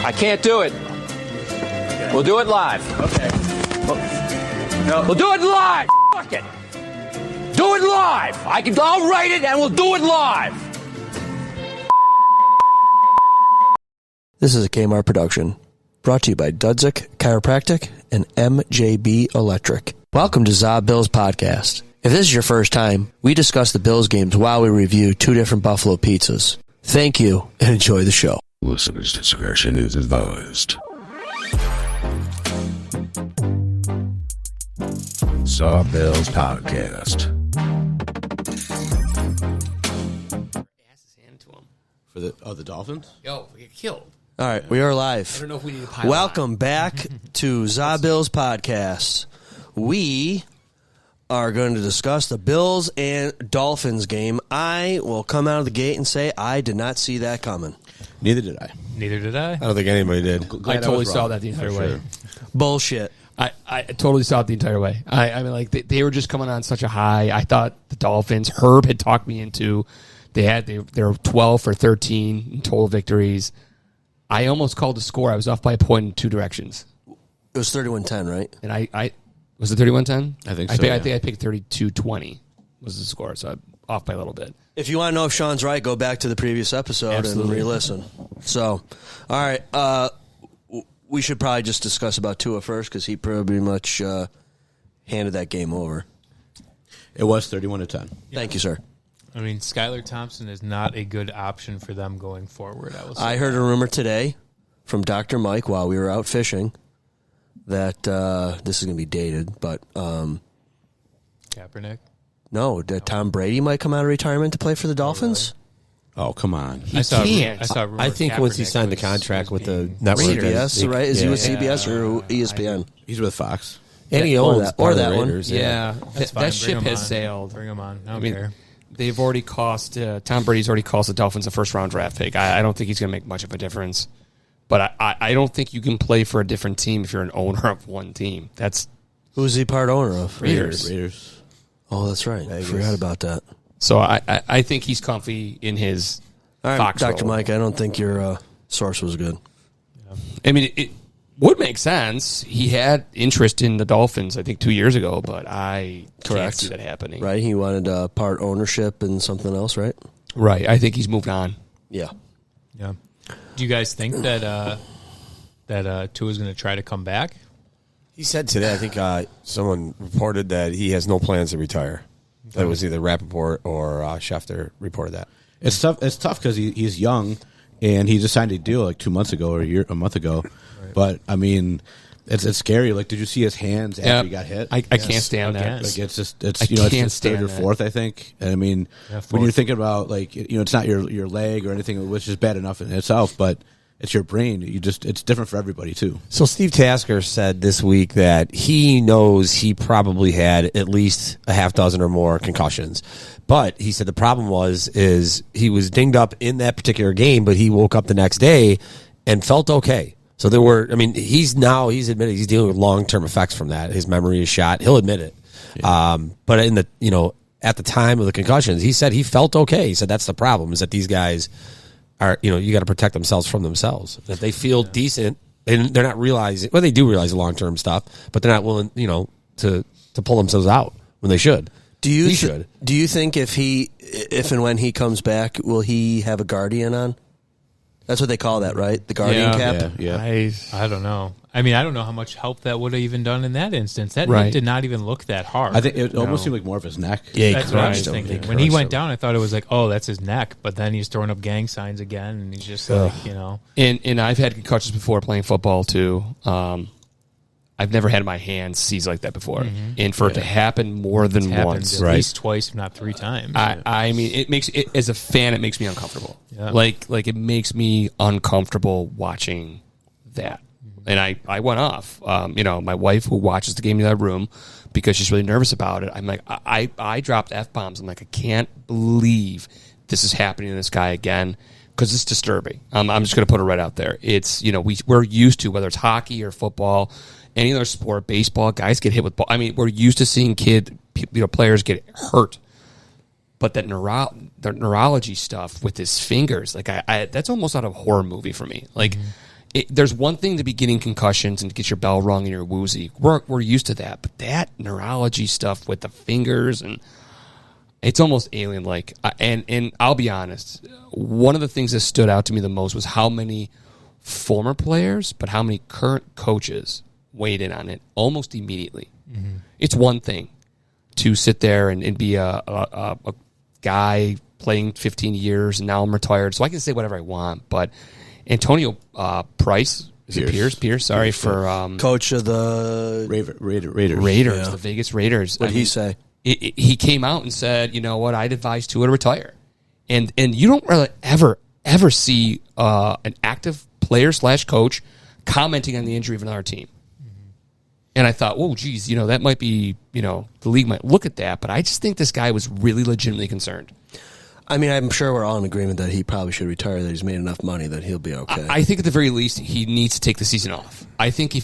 I can't do it. We'll do it live. Okay. We'll do it live. Fuck it. Do it live. I'll write it and we'll do it live. This is a Kmart production, brought to you by Dudzik Chiropractic and MJB Electric. Welcome to ZaBillsPodcast. If this is your first time, we discuss the Bills games while we review two different Buffalo pizzas. Thank you and enjoy the show. Listener's discretion is advised. ZaBillsPodcast. Ass his hand to him. For the Dolphins? Yo, we get killed. All right, we are live. I don't know if we need to pile Welcome back to ZaBillsPodcast. We are going to discuss the Bills and Dolphins game. I will come out of the gate and say I did not see that coming. Neither did I. Neither did I. I don't think anybody did. I totally saw that the entire way. Sure. Bullshit. I totally saw it the entire way. I mean, like, they were just coming on such a high. I thought the Dolphins, Herb had talked me into, they were 12 for 13 in total victories. I almost called the score. I was off by a point in two directions. It was 31-10, right? And I was it 31-10? I think so, I think I picked 32-20 was the score, so I'm off by a little bit. If you want to know if Sean's right, go back to the previous episode Absolutely. and re-listen. So, all right. We should probably just discuss about Tua first because he pretty much handed that game over. It was 31-10. Thank you, sir. I mean, Skylar Thompson is not a good option for them going forward. I heard a rumor today from Dr. Mike while we were out fishing that this is going to be dated, but Kaepernick. no, that Tom Brady might come out of retirement to play for the Dolphins. Oh, come on. I saw I think once he signed the contract with the network, CBS, right? Is he with yeah. CBS or ESPN? He's with Fox. And he Or owns that- part or of the that one. Raiders, Yeah, That's fine. that ship Bring him has on. sailed. Bring him on. I don't I mean, care. they've already cost Tom Brady's already cost the Dolphins a first-round draft pick. I don't think he's going to make much of a difference. But I don't think you can play for a different team if you're an owner of one team. That's Who's he part owner of? Raiders. Oh, that's right. I forgot about that. So I think he's comfy in his All right, Fox Dr. role. Mike, I don't think your source was good. I mean, it would make sense. He had interest in the Dolphins, I think, 2 years ago, but I can't Correct. see that happening. Right? He wanted part ownership and something else, right? Right. I think he's moved on. Yeah. Yeah. Do you guys think that Tua's going to try to come back? He said today, I think someone reported that he has no plans to retire. That was either Rappaport or Schefter reported that. It's tough. It's tough because he's young, and he just signed a deal like 2 months ago or a month ago. Right. But I mean, it's scary. Like, did you see his hands after he got hit? I can't stand Again. that. Like, it's just I it's can't it's stand third or that. fourth, I think. And I mean, when fourth. you're thinking about, like, it's not your leg or anything, which is bad enough in itself, but it's your brain. It's different for everybody too. So Steve Tasker said this week that he knows he probably had at least a half dozen or more concussions. But he said the problem is he was dinged up in that particular game, but he woke up the next day and felt okay. So there were, I mean, he's admitted he's dealing with long-term effects from that. His memory is shot. He'll admit it. Yeah. But in the, at the time of the concussions, he said he felt okay. He said that's the problem, is that these guys are, you got to protect themselves from themselves. That they feel decent, and they're not realizing, well, they do realize the long-term stuff, but they're not willing, to pull themselves out when they should. Do you think if and when he comes back, will he have a guardian on? That's what they call that, right? The guardian cap? Yeah. I don't know. I mean, I don't know how much help that would have even done in that instance. That Right. hit did not even look that hard. I think it almost seemed like more of his neck. Yeah, That's what I was crushed him. thinking. He When he crushed went him. down, I thought it was like, oh, that's his neck. But then he's throwing up gang signs again, and he's just like, And I've had concussions before playing football, too. I've never had my hands seized like that before. Mm-hmm. And for it to happen more than happened once. at least twice, if not three times. I mean, it makes it, as a fan, it makes me uncomfortable. Yeah. Like it makes me uncomfortable watching that. And I went off. My wife, who watches the game in the other room because she's really nervous about it, I'm like, I dropped F-bombs. I'm like, I can't believe this is happening to this guy again, because it's disturbing. I'm just going to put it right out there. It's, we're used to, whether it's hockey or football, any other sport, baseball, guys get hit with ball. I mean, we're used to seeing players get hurt. But that the neurology stuff with his fingers, like I that's almost out of a horror movie for me. Like, there's one thing to be getting concussions and to get your bell rung and you're woozy. We're used to that, but that neurology stuff with the fingers and it's almost alien-like. And I'll be honest, one of the things that stood out to me the most was how many former players, but how many current coaches weighed in on it almost immediately. Mm-hmm. It's one thing to sit there and be a guy playing 15 years and now I'm retired, so I can say whatever I want. But Antonio Price, Pierce, sorry, for coach of the Raiders, the Vegas Raiders. What did he say? He came out and said, you know what, I'd advise Tua to retire. And you don't really ever see an active player / coach commenting on the injury of another team. Mm-hmm. And I thought, oh, geez, that might be, the league might look at that. But I just think this guy was really legitimately concerned. I mean, I'm sure we're all in agreement that he probably should retire, that he's made enough money that he'll be okay. I think at the very least he needs to take the season off. I think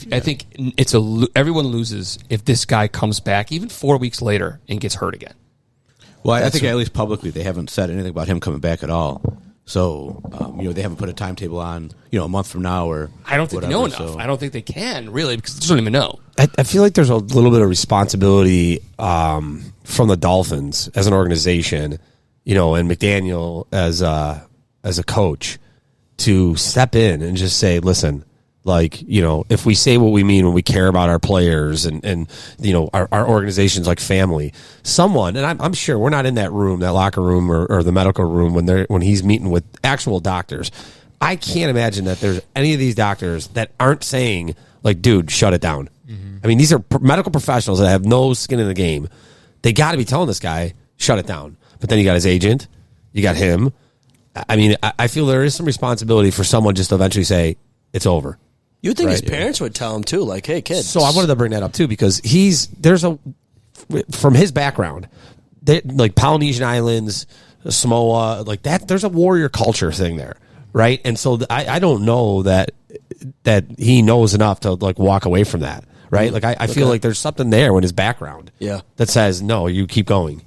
everyone loses if this guy comes back even 4 weeks later and gets hurt again. Well, I think at least publicly they haven't said anything about him coming back at all. So, they haven't put a timetable on, a month from now or I don't think whatever, they know enough. So. I don't think they can, really, because they just don't even know. I feel like there's a little bit of responsibility from the Dolphins as an organization, and McDaniel as a coach to step in and just say, listen, if we say what we mean when we care about our players and our organization's like family, someone, and I'm sure we're not in that room, that locker room or the medical room when he's meeting with actual doctors. I can't imagine that there's any of these doctors that aren't saying, dude, shut it down. Mm-hmm. I mean, these are medical professionals that have no skin in the game. They got to be telling this guy, shut it down. But then you got his agent, you got him. I mean, I feel there is some responsibility for someone just to eventually say, it's over. You'd think his parents would tell him, too, hey, kids. So I wanted to bring that up, too, because from his background, Polynesian Islands, Samoa, that, there's a warrior culture thing there, right? And so I don't know that he knows enough to, walk away from that, right? I feel like there's something there in his background that says, no, you keep going,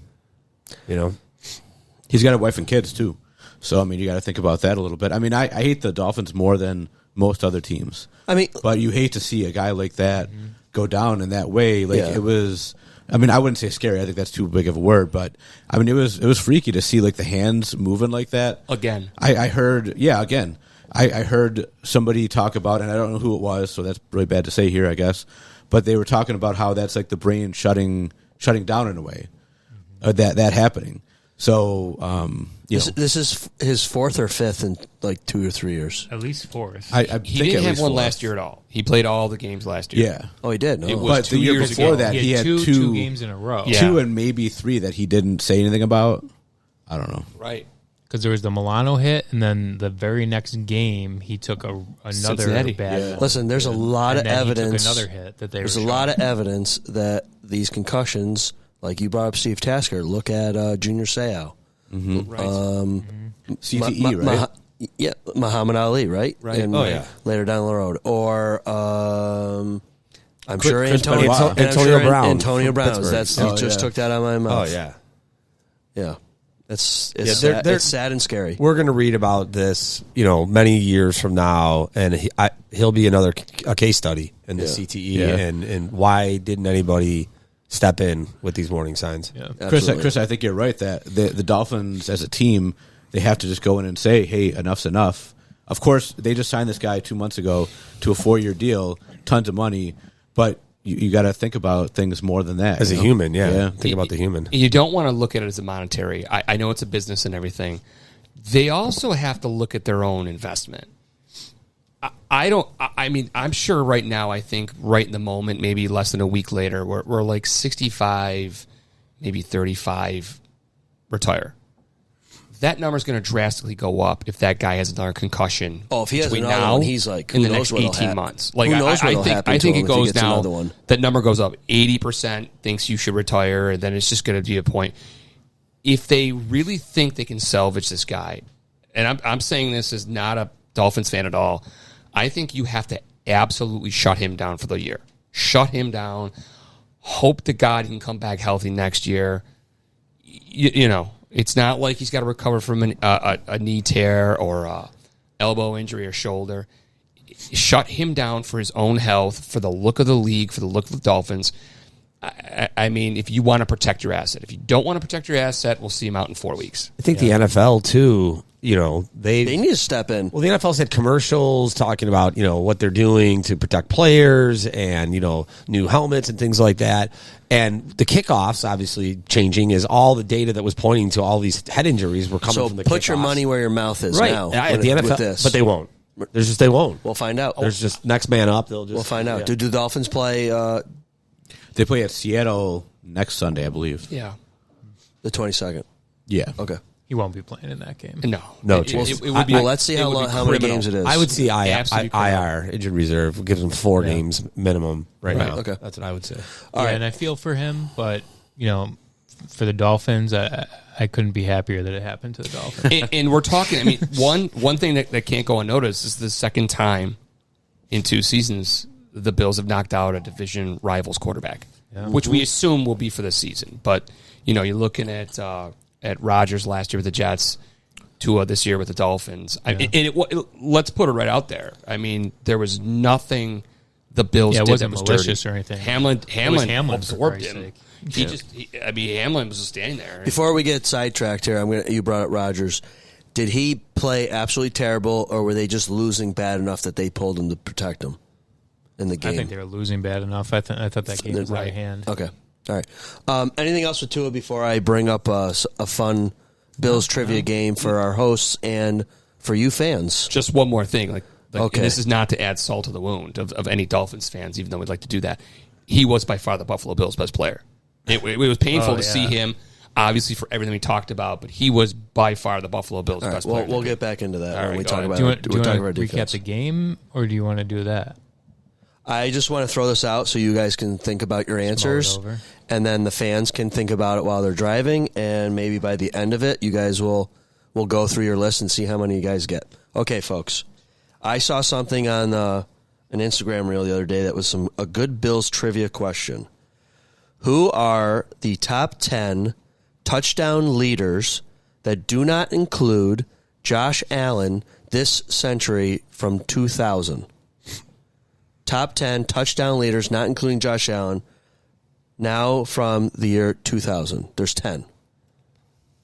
He's got a wife and kids, too. So, I mean, you got to think about that a little bit. I mean, I hate the Dolphins more than most other teams. I mean, but you hate to see a guy like that go down in that way. It was, I mean, I wouldn't say scary. I think that's too big of a word, but I mean, it was freaky to see the hands moving like that. Again. I heard, again. I heard somebody talk about, and I don't know who it was, so that's really bad to say here, I guess, but they were talking about how that's the brain shutting down in a way, that happening. So, this is his fourth or fifth in 2 or 3 years. At least fourth. I he think didn't have one fourth. last year at all. He played all the games last year. Yeah. Oh, he did. No. It was But 2 the year years before ago. that, He had two two games in a row. Yeah. 2 and maybe 3 that he didn't say anything about. I don't know. Right. Because there was the Milano hit, and then the very next game, he took another Cincinnati. bad one. Listen, there's a lot And of then he took evidence. another hit that they There's were a lot of evidence that these concussions, like you brought up Steve Tasker, look at Junior Seau. Mm-hmm. Right. CTE, right? Muhammad Ali, right? Right. And later down the road. Or I'm sure Chris Antonio, Benoit. Antonio Brown. Antonio Brown. Pittsburgh. That's he just took that out of my mouth. Oh, yeah. Yeah. It's they're- sad. It's sad and scary. We're going to read about this, many years from now, and he'll be a case study in the CTE, Yeah. and why didn't anybody step in with these warning signs? Yeah. Chris, I think you're right that the Dolphins as a team, they have to just go in and say, hey, enough's enough. Of course, they just signed this guy 2 months ago to a 4-year deal, tons of money, but you got to think about things more than that. As a human, Yeah. think about the human. You don't want to look at it as a monetary. I know it's a business and everything. They also have to look at their own investment. I'm sure right now, I think right in the moment, maybe less than a week later, we're 65, maybe 35 retire. That number is going to drastically go up if that guy has another concussion. Oh, if he has between another now one, he's in who the knows next what'll 18 happen. months. Who knows what'll happen I to think him it if he goes gets now. another one. That number goes up. 80% thinks you should retire, and then it's just going to be a point. If they really think they can salvage this guy, and I'm saying this as not a Dolphins fan at all, I think you have to absolutely shut him down for the year. Shut him down. Hope to God he can come back healthy next year. It's not like he's got to recover from a knee tear or a elbow injury or shoulder. shut him down for his own health, for the look of the league, for the look of the Dolphins. I mean, if you want to protect your asset. If you don't want to protect your asset, we'll see him out in 4 weeks. I think the NFL, too, they need to step in. Well, the NFL's had commercials talking about, what they're doing to protect players and, new helmets and things like that. And the kickoffs, obviously, changing is all the data that was pointing to all these head injuries were coming from the kickoffs. So put your money where your mouth is now. At the NFL, with this. But they won't. They won't. We'll find out. There's just next man up. We'll find out. Do the Dolphins play... They play at Seattle next Sunday, I believe. Yeah. The 22nd. Yeah. Okay. He won't be playing in that game. No. It would be. Well, let's see how many games it is. I would see IR, injured reserve, gives him 4 games minimum right now. Okay. That's what I would say. All right. And I feel for him, but, for the Dolphins, I couldn't be happier that it happened to the Dolphins. and we're talking, I mean, one thing that can't go unnoticed is the second time in 2 seasons the Bills have knocked out a division rival's quarterback, which we assume will be for the season. But, you're looking at Rodgers last year with the Jets, Tua this year with the Dolphins. Let's put it right out there. I mean, there was nothing the Bills did wasn't that was malicious dirty. or anything. Hamlin absorbed for him. sake. Hamlin was just standing there. Before we get sidetracked here, you brought up Rodgers. Did he play absolutely terrible, or were they just losing bad enough that they pulled him to protect him in the game? I think they were losing bad enough. I thought that game was out of hand. Okay. All right. Anything else with Tua before I bring up a fun Bills trivia game for our hosts and for you fans? Just one more thing. Okay. This is not to add salt to the wound of any Dolphins fans, even though we'd like to do that. He was by far the Buffalo Bills' best player. It was painful to see him, obviously, for everything we talked about, but he was by far the Buffalo Bills' best player. We'll get back into that when we talk about do you want to defense. recap the game, or do you want to do that? I just want to throw this out so you guys can think about your answers, and then the fans can think about it while they're driving, and maybe by the end of it, you guys will go through your list and see how many you guys get. Okay, folks. I saw something on an Instagram reel the other day that was a good Bills trivia question. Who are the top 10 touchdown leaders that do not include Josh Allen this century from 2000? Top 10 touchdown leaders, not including Josh Allen, now from the year 2000. There's 10.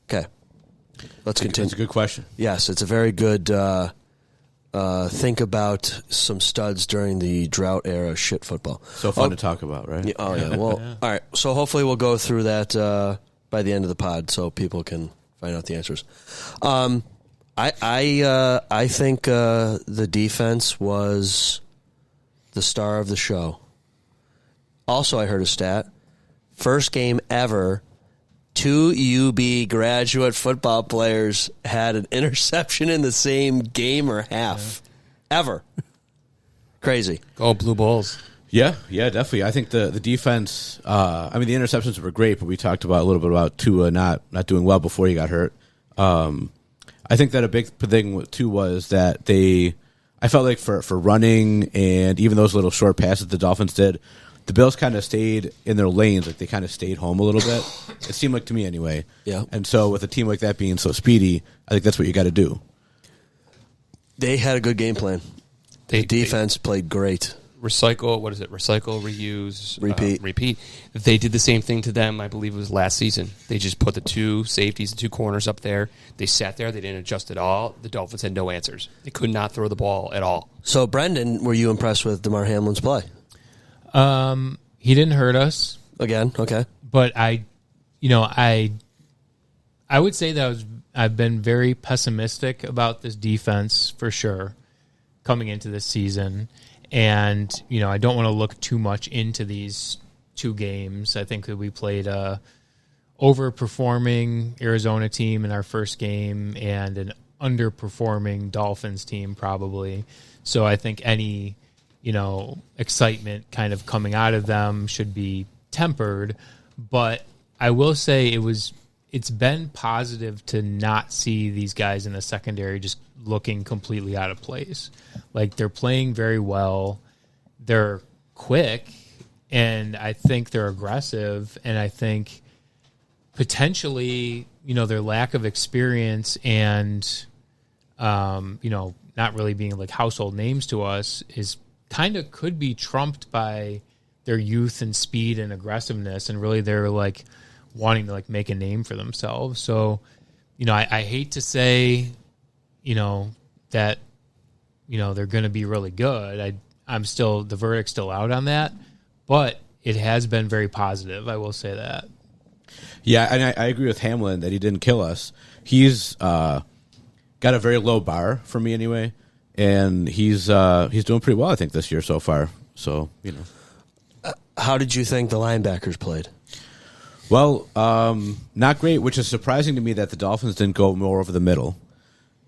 Okay. Let's continue. That's a good question. Yes, it's a very good think about some studs during the drought era shit football. So fun to talk about, right? Yeah, Well, all right. So hopefully we'll go through that by the end of the pod so people can find out the answers. I think the defense was the star of the show. Also, I heard a stat. First game ever, 2 UB graduate football players had an interception in the same game or half. Ever. Crazy. Go Blue Bulls. Yeah, definitely. I think the defense, the interceptions were great, but we talked about a little bit about Tua not doing well before he got hurt. I think that a big thing, too, was that I felt like for running and even those little short passes the Dolphins did, the Bills kind of stayed in their lanes, like they kind of stayed home a little bit. It seemed like to me anyway. Yeah. And so with a team like that being so speedy, I think that's what you got to do. They had a good game plan. The defense played great. Recycle, reuse, repeat. They did the same thing to them, I believe it was last season. They just put the 2 safeties and 2 corners up there. They sat there. They didn't adjust at all. The Dolphins had no answers. They could not throw the ball at all. So, Brendan, were you impressed with DeMar Hamlin's play? He didn't hurt us. Again, okay. But I would say that I've been very pessimistic about this defense for sure coming into this season. And, I don't want to look too much into these 2 games. I think that we played a overperforming Arizona team in our first game and an underperforming Dolphins team probably. So I think any, excitement kind of coming out of them should be tempered. But I will say it's been positive to not see these guys in the secondary just looking completely out of place. Like, they're playing very well. They're quick, and I think they're aggressive, and I think potentially, their lack of experience and, not really being like household names to us is kind of could be trumped by their youth and speed and aggressiveness, and really they're like wanting to like make a name for themselves. So, I hate to say, that, they're going to be really good. I'm still, the verdict's still out on that, but it has been very positive. I will say that. Yeah. And I agree with Hamlin that he didn't kill us. He's, got a very low bar for me anyway. And he's doing pretty well, I think, this year so far. So, How did you think the linebackers played? Well, not great, which is surprising to me that the Dolphins didn't go more over the middle.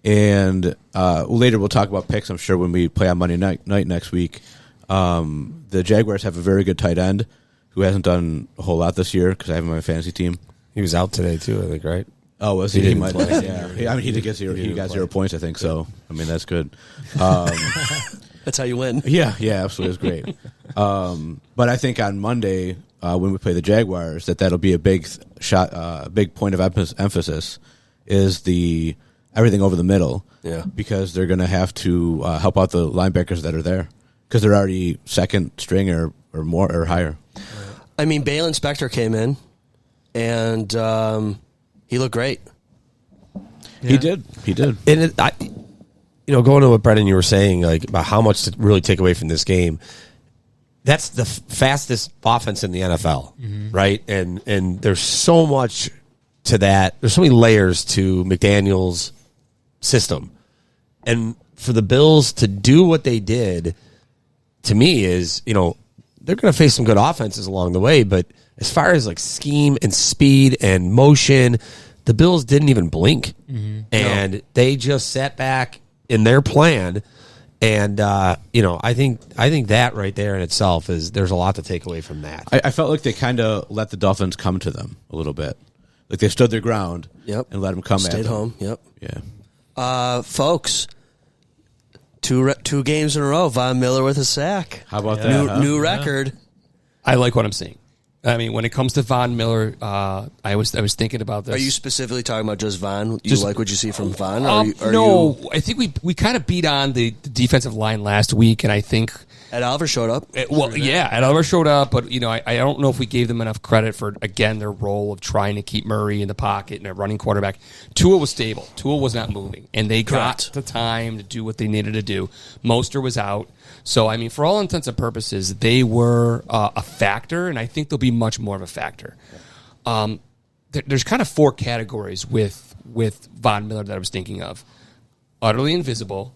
And later we'll talk about picks, I'm sure, when we play on Monday night next week. The Jaguars have a very good tight end who hasn't done a whole lot this year because I have him on my fantasy team. He was out today, too, I think, right? Oh, was he? He might have. Yeah. I mean, he got 0 points, I think, so, I mean, that's good. That's how you win. Yeah, absolutely. It's great. But I think on Monday, when we play the Jaguars, that'll be a big shot, a big point of emphasis is the everything over the middle. Yeah. Because they're going to have to help out the linebackers that are there because they're already second string or more or higher. I mean, Bale Inspector came in, and he looked great. Yeah. He did. And going to what Brendan you were saying, like about how much to really take away from this game. That's the fastest offense in the NFL, right? And there's so much to that. There's so many layers to McDaniel's system, and for the Bills to do what they did, to me, is they're going to face some good offenses along the way, but as far as like scheme and speed and motion, the Bills didn't even blink, and they just sat back in their plan. And I think that right there in itself there's a lot to take away from that. I felt like they kind of let the Dolphins come to them a little bit, like they stood their ground, and let them come. Stayed home. Yep. Yeah. Folks, two games in a row. Von Miller with a sack. How about that? New record. I like what I'm seeing. I mean, when it comes to Von Miller, I was thinking about this. Are you specifically talking about just Von? You like what you see from Von? I think we kind of beat on the defensive line last week, and I think Ed Oliver showed up. Ed Oliver showed up, but I don't know if we gave them enough credit for again their role of trying to keep Murray in the pocket and a running quarterback. Tua was stable. Tua was not moving, and they got the time to do what they needed to do. Mostert was out. So, I mean, for all intents and purposes, they were a factor, and I think they'll be much more of a factor. There's kind of four categories with Von Miller that I was thinking of. Utterly invisible.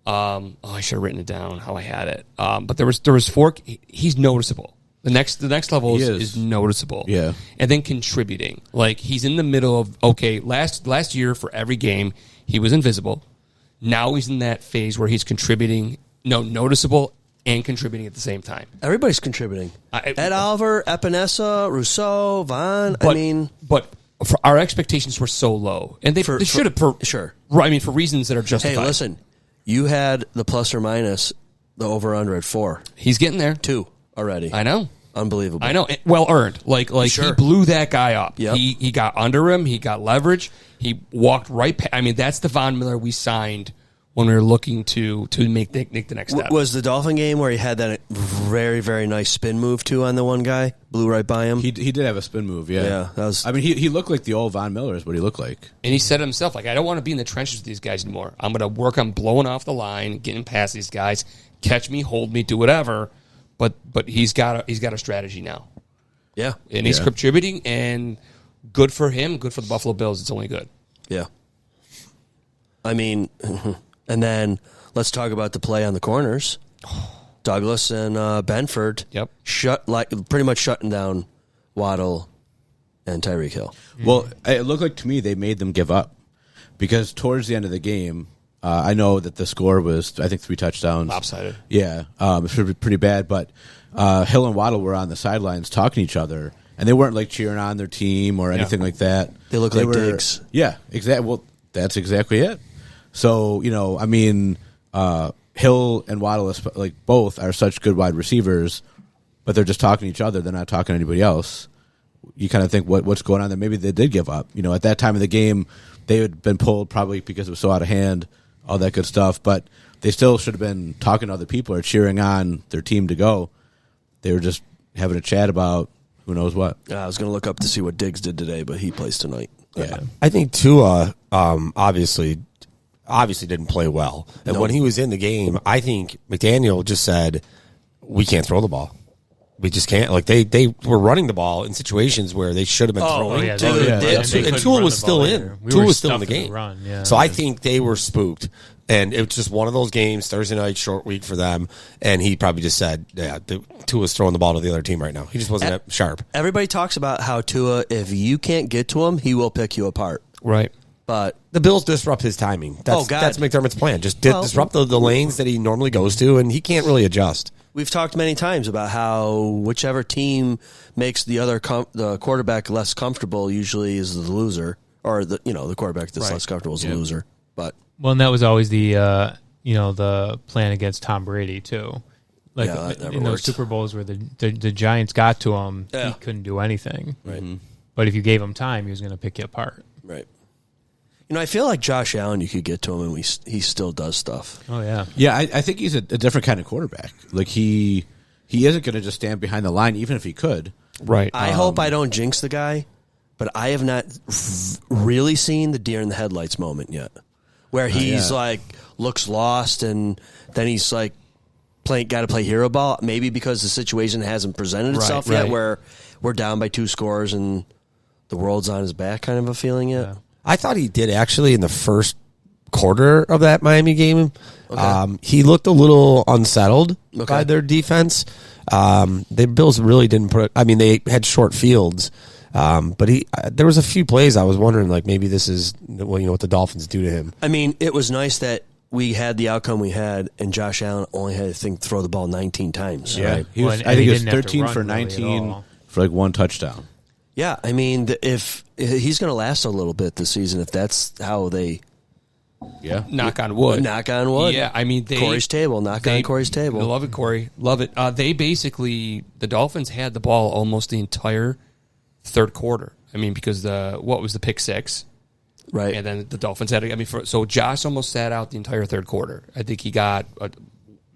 I should have written it down how I had it. But there was four. He's noticeable. The next level is noticeable. Yeah. And then contributing. Like, he's in the middle of, last year for every game, he was invisible. Now he's in that phase where he's contributing. Noticeable and contributing at the same time. Everybody's contributing. Ed Oliver, Epinesa, Rousseau, Von. But for our expectations were so low, and they should have. Sure. I mean, for reasons that are justified. Hey, listen, you had the plus or minus the over under at 4. He's getting there. 2 already. I know. Unbelievable. I know. Well earned. Like sure. He blew that guy up. Yep. He got under him. He got leverage. He walked right. I mean, that's the Von Miller we signed when we were looking to make the next step. Was the Dolphin game where he had that very, very nice spin move, too, on the one guy? Blew right by him? He did have a spin move, yeah. Yeah, that was. I mean, he looked like the old Von Miller is what he looked like. And he said himself, like, I don't want to be in the trenches with these guys anymore. I'm going to work on blowing off the line, getting past these guys, catch me, hold me, do whatever. But he's got a strategy now. Yeah. And he's contributing, and good for him, good for the Buffalo Bills. It's only good. Yeah. I mean... And then let's talk about the play on the corners. Douglas and Benford, pretty much shutting down Waddle and Tyreek Hill. Well, it looked like to me they made them give up because towards the end of the game, I know that the score was, I think, 3 touchdowns. Lopsided. Yeah, it was pretty bad, but Hill and Waddle were on the sidelines talking to each other, and they weren't like cheering on their team or anything like that. They look like Diggs. Yeah, exactly. Well, that's exactly it. So, I mean, Hill and Waddle, like both, are such good wide receivers, but they're just talking to each other. They're not talking to anybody else. You kind of think, what's going on there? Maybe they did give up. At that time of the game, they had been pulled probably because it was so out of hand all that good stuff. But they still should have been talking to other people or cheering on their team to go. They were just having a chat about who knows what. I was going to look up to see what Diggs did today, but he plays tonight. Yeah. I think Tua obviously didn't play well. And when he was in the game, I think McDaniel just said, we can't throw the ball. We just can't. Like they were running the ball in situations where they should have been throwing. Yeah, And Tua was still in. Tua was still in the game. Run, yeah. So I think they were spooked. And it was just one of those games, Thursday night, short week for them. And he probably just said, Tua's throwing the ball to the other team right now. He just wasn't that sharp. Everybody talks about how Tua, if you can't get to him, he will pick you apart. Right. But the Bills disrupt his timing. That's McDermott's plan. Just disrupt the lanes that he normally goes to, and he can't really adjust. We've talked many times about how whichever team makes the other the quarterback less comfortable usually is the loser, or the quarterback that's less comfortable is the loser. But and that was always the the plan against Tom Brady too. Like in those Super Bowls where the Giants got to him, he couldn't do anything. Right. Mm-hmm. But if you gave him time, he was going to pick you apart. Right. I feel like Josh Allen, you could get to him and he still does stuff. Oh, yeah. Yeah, I think he's a different kind of quarterback. Like, he isn't going to just stand behind the line, even if he could. Right. I hope I don't jinx the guy, but I have not really seen the deer in the headlights moment yet, where he's looks lost, and then he's like, got to play hero ball, maybe because the situation hasn't presented itself yet, where we're down by 2 scores and the world's on his back kind of a feeling yet. Yeah. I thought he did actually in the first quarter of that Miami game. Okay. He looked a little unsettled by their defense. The Bills really didn't they had short fields. But there was a few plays I was wondering, like, maybe this is what the Dolphins do to him. I mean, it was nice that we had the outcome we had, and Josh Allen only had to throw the ball 19 times. Yeah, right? I think he was 13 for 19 for like 1 touchdown. Yeah, I mean, if he's going to last a little bit this season, if that's how they... Yeah. Knock on wood. Knock on wood. Yeah, I mean, Corey's table. Knock on Corey's table. Love it, Corey. Love it. The Dolphins had the ball almost the entire third quarter. I mean, because what was the pick six? Right. And then the Dolphins had so Josh almost sat out the entire third quarter. I think he got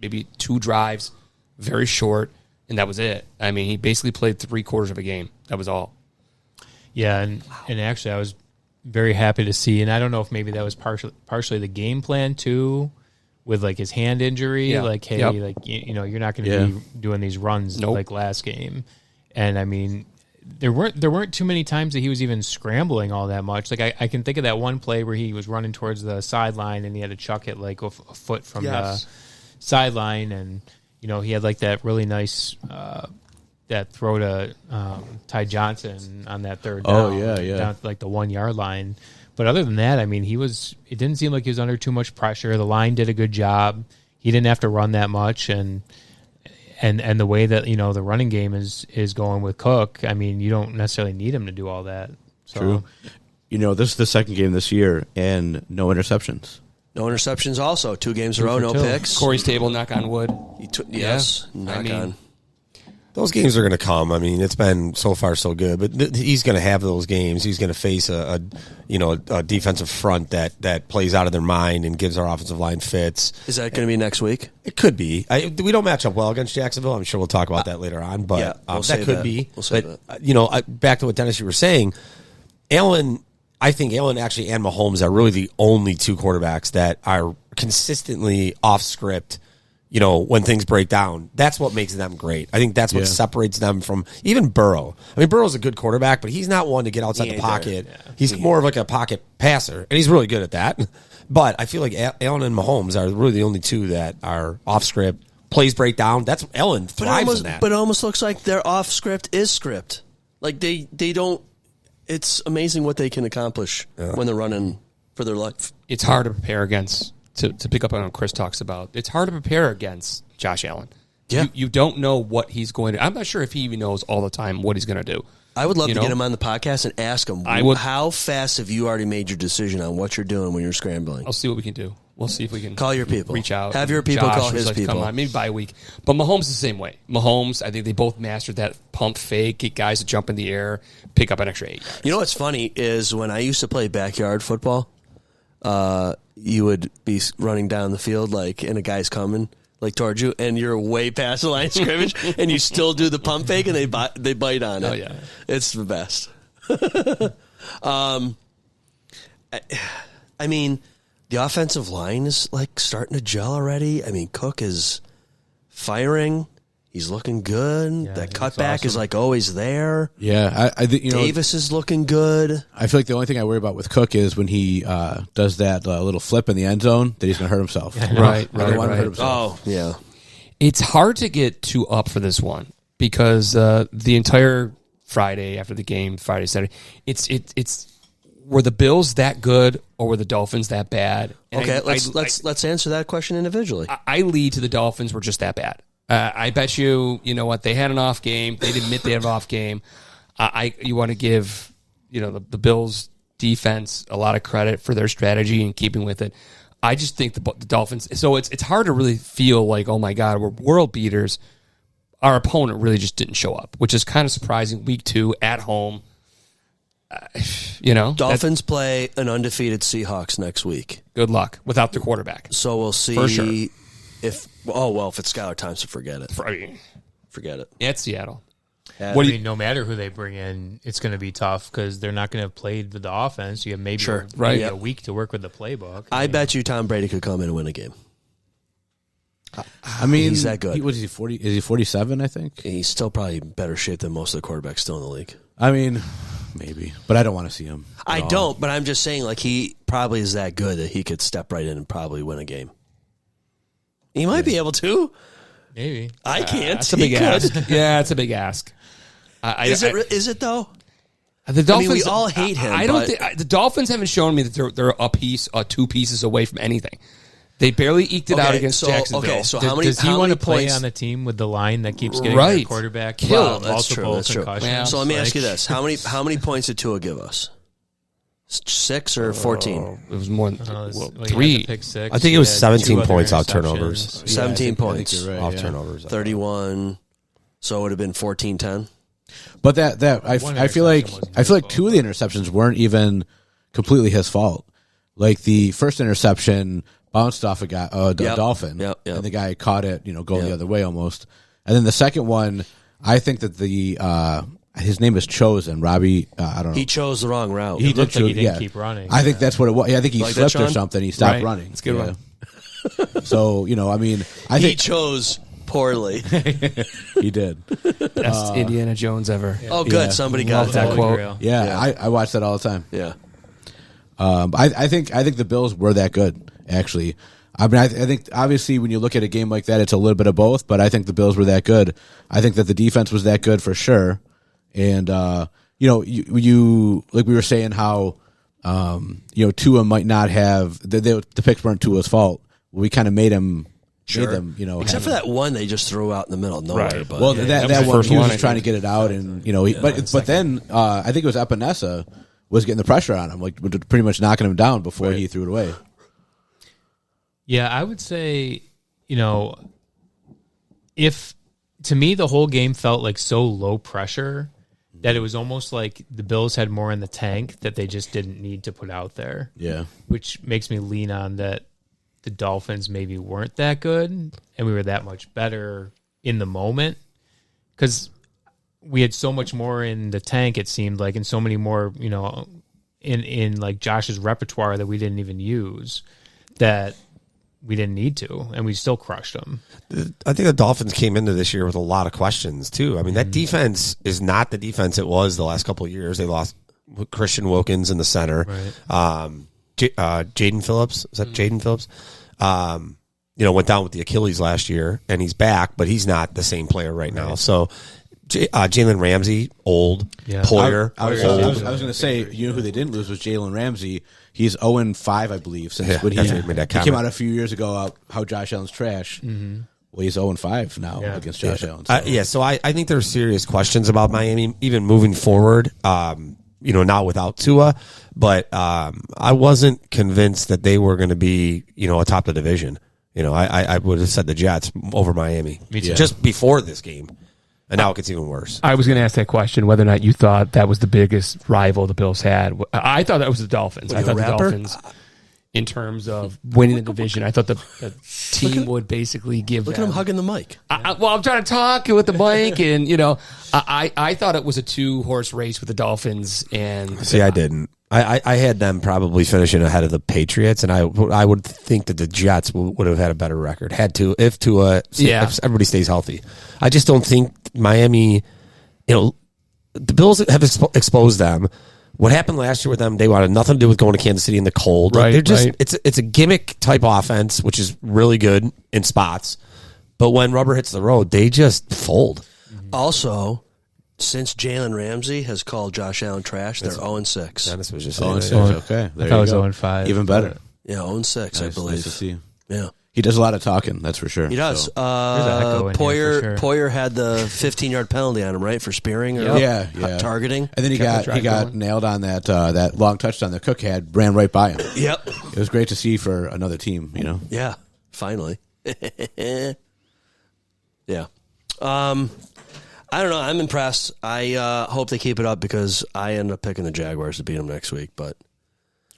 maybe 2 drives, very short, and that was it. I mean, he basically played 3/4 of a game. That was all. Yeah, and actually I was very happy to see, and I don't know if maybe that was partially the game plan too, with like his hand injury. Yeah. Like, hey, you're not going to be doing these runs like last game. And I mean, there weren't too many times that he was even scrambling all that much. Like I can think of that one play where he was running towards the sideline and he had to chuck it like a foot from the sideline, and he had like that really nice that throw to Ty Johnson on that third down. Down at like the 1 yard line. But other than that, I mean, it didn't seem like he was under too much pressure. The line did a good job. He didn't have to run that much, and the way that the running game is going with Cook, I mean, you don't necessarily need him to do all that. So, true. This is the second game this year, and no interceptions. No interceptions also. 2 games in a row, no picks. Corey's table, knock on wood. Yes, knock on. Those games are going to come. I mean, it's been so far so good, but he's going to have those games. He's going to face a defensive front that plays out of their mind and gives our offensive line fits. Is that going to be next week? It could be. We don't match up well against Jacksonville. I'm sure we'll talk about that later on, but that could be. We'll say that. Back to what Dennis, you were saying, I think Allen actually and Mahomes are really the only 2 quarterbacks that are consistently off script. When things break down, that's what makes them great. I think that's what separates them from even Burrow. I mean, Burrow's a good quarterback, but he's not one to get outside the pocket. He's more of like a pocket passer, and he's really good at that. But I feel like Allen and Mahomes are really the only 2 that are off script. Plays break down. That's Allen thrives in that. But it almost looks like their off script is script. Like they don't. It's amazing what they can accomplish when they're running for their life. It's hard to prepare against. To pick up on what Chris talks about, it's hard to prepare against Josh Allen. Yeah. You don't know what he's going to... I'm not sure if he even knows all the time what he's going to do. I would love to get him on the podcast and ask him, how fast have you already made your decision on what you're doing when you're scrambling? I'll see what we can do. We'll see if we can... Call your people. Reach out. Have your people call his people. Come on, maybe by a week. But Mahomes is the same way. Mahomes, I think they both mastered that pump fake, get guys to jump in the air, pick up an extra 8 yards. You know what's funny is when I used to play backyard football... you would be running down the field and a guy's coming towards you, and you're way past the line of scrimmage, and you still do the pump fake, and they bite on it. Oh yeah, it's the best. I mean, the offensive line is starting to gel already. I mean, Cook is firing. He's looking good. Yeah, that cutback is always there. Yeah, I think Davis is looking good. I feel like the only thing I worry about with Cook is when he does that little flip in the end zone that he's going to hurt himself. Right. I don't want to hurt himself. Oh, yeah. It's hard to get too up for this one because the entire Friday after the game, Friday, Saturday, it's were the Bills that good or were the Dolphins that bad? And okay, let's answer that question individually. I lead to the Dolphins were just that bad. I bet you know what, they had an off game. They admit they had an off game. You want to give the Bills defense a lot of credit for their strategy and keeping with it. I just think the Dolphins. So it's hard to really feel like, oh my God, we're world beaters. Our opponent really just didn't show up, which is kind of surprising. Week 2 at home. Dolphins play an undefeated Seahawks next week. Good luck without the quarterback. So we'll see for sure. if it's Skylar Thompson, forget it. Forget it. Yeah, it's Seattle. No matter who they bring in, it's going to be tough because they're not going to have played with the offense. You have maybe a week to work with the playbook. I bet you Tom Brady could come in and win a game. I mean, he's that good. What is he, 40? Is he 47, I think? He's still probably in better shape than most of the quarterbacks still in the league. I mean, maybe. But I don't want to see him. I don't, but I'm just saying he probably is that good that he could step right in and probably win a game. He might be able to. Maybe. I can't. That's a big ask. Yeah, it's a big ask. Is it though? The Dolphins. We all hate him. I don't think the Dolphins haven't shown me that they're a piece, 2 pieces away from anything. They barely eked it out against Jacksonville. Okay, so does he want to play on a team with the line that keeps getting their quarterback killed? That's true. Concussions? Yeah. So let me ask you this: how many points did Tua give us? 6 or 14? It was more than 3. Pick 6. I think it was 17 points off turnovers. 17 points right, off turnovers. 31. So it would have been 14-10. But I feel like 2 of the interceptions weren't even completely his fault. Like the first interception bounced off a Dolphin, and the guy caught it, going the other way almost. And then the second one, I think that his name is Chosen, Robbie. I don't know. He chose the wrong route. He didn't keep running. I think that's what it was. I think he slipped or something. He stopped running. It's a good one. So I mean, I think he chose poorly. He did. Best Indiana Jones ever. Oh, good. Yeah. Somebody got that quote. Yeah. I watch that all the time. Yeah. I think the Bills were that good, actually. I mean, I think obviously when you look at a game like that, it's a little bit of both, but I think the Bills were that good. I think that the defense was that good for sure. And, you like we were saying how, Tua might not have, the picks weren't Tua's fault. We kind of made them. Sure. Except for that one they just threw out in the middle of nowhere. Right. But well, that one, he was just trying to get it out, and but then I think it was Epinesa was getting the pressure on him, like pretty much knocking him down before he threw it away. Yeah, I would say, if to me the whole game felt like so low pressure that it was almost like the Bills had more in the tank that they just didn't need to put out there. Yeah, which makes me lean on that. The Dolphins maybe weren't that good, and we were that much better in the moment because we had so much more in the tank. It seemed like, and so many more, in like Josh's repertoire that we didn't even use, that we didn't need to, and we still crushed them. I think the Dolphins came into this year with a lot of questions too. I mean, that defense is not the defense it was the last couple of years. They lost Christian Wilkins in the center. Right. Jaden Phillips. Is that Jaden Phillips? Went down with the Achilles last year, and he's back, but he's not the same player right now. So, Jalen Ramsey, old. Yeah. Poyer, I was going to say, who they didn't lose was Jalen Ramsey. He's 0-5, I believe, since when he came out a few years ago. How Josh Allen's trash. Mm-hmm. Well, he's 0-5 now against Josh Allen. So. So I think there are serious questions about Miami, even moving forward. Not without Tua, but I wasn't convinced that they were going to be, atop the division. I would have said the Jets over Miami just before this game, and now it gets even worse. I was going to ask that question, whether or not you thought that was the biggest rival the Bills had. I thought that was the Dolphins. I thought the Dolphins. in terms of winning the division. I thought the team would basically give. Look at him hugging the mic. Well, I'm trying to talk with the mic, and I thought it was a 2-horse race with the Dolphins. And see, I didn't. I had them probably finishing ahead of the Patriots, and I would think that the Jets would have had a better record if everybody stays healthy. I just don't think Miami. The Bills have exposed them. What happened last year with them? They wanted nothing to do with going to Kansas City in the cold. Right, they're just it's a gimmick type offense, which is really good in spots, but when rubber hits the road, they just fold. Also, since Jalen Ramsey has called Josh Allen trash, they're 0-6. Dennis was just 0-6. saying. Okay, there I thought it was go. 0-5. Even better. Yeah, 0-6, I believe. Nice to see. Yeah. He does a lot of talking, that's for sure. He does. So. There's echo in here for sure. Poyer had the 15-yard penalty on him, right, for spearing or targeting. And then he got nailed on that long touchdown that Cook ran right by him. Yep. It was great to see for another team, Yeah, finally. Yeah. I don't know. I'm impressed. I hope they keep it up because I end up picking the Jaguars to beat them next week, but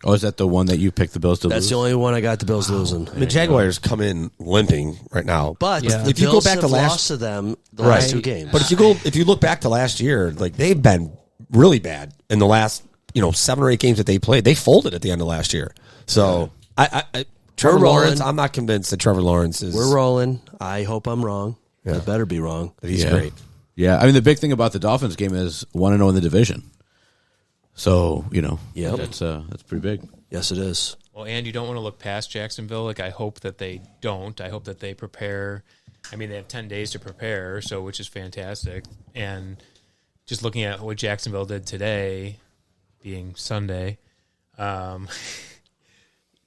Oh, is that the one that you picked the Bills to lose? That's the only one I got the Bills losing. The Jaguars come in limping right now. But if the you Bills go back to have last lost to them the last two games. But if you look back to last year, like they've been really bad in the last 7 or 8 games that they played. They folded at the end of last year. So Trevor Lawrence, I'm not convinced that Trevor Lawrence is. We're rolling. I hope I'm wrong. I better be wrong. But he's great. Yeah, I mean the big thing about the Dolphins game is 1-0 in the division. So that's pretty big. Yes, it is. Well, and you don't want to look past Jacksonville. Like, I hope that they don't. I hope that they prepare. I mean, they have 10 days to prepare, which is fantastic. And just looking at what Jacksonville did today, being Sunday, they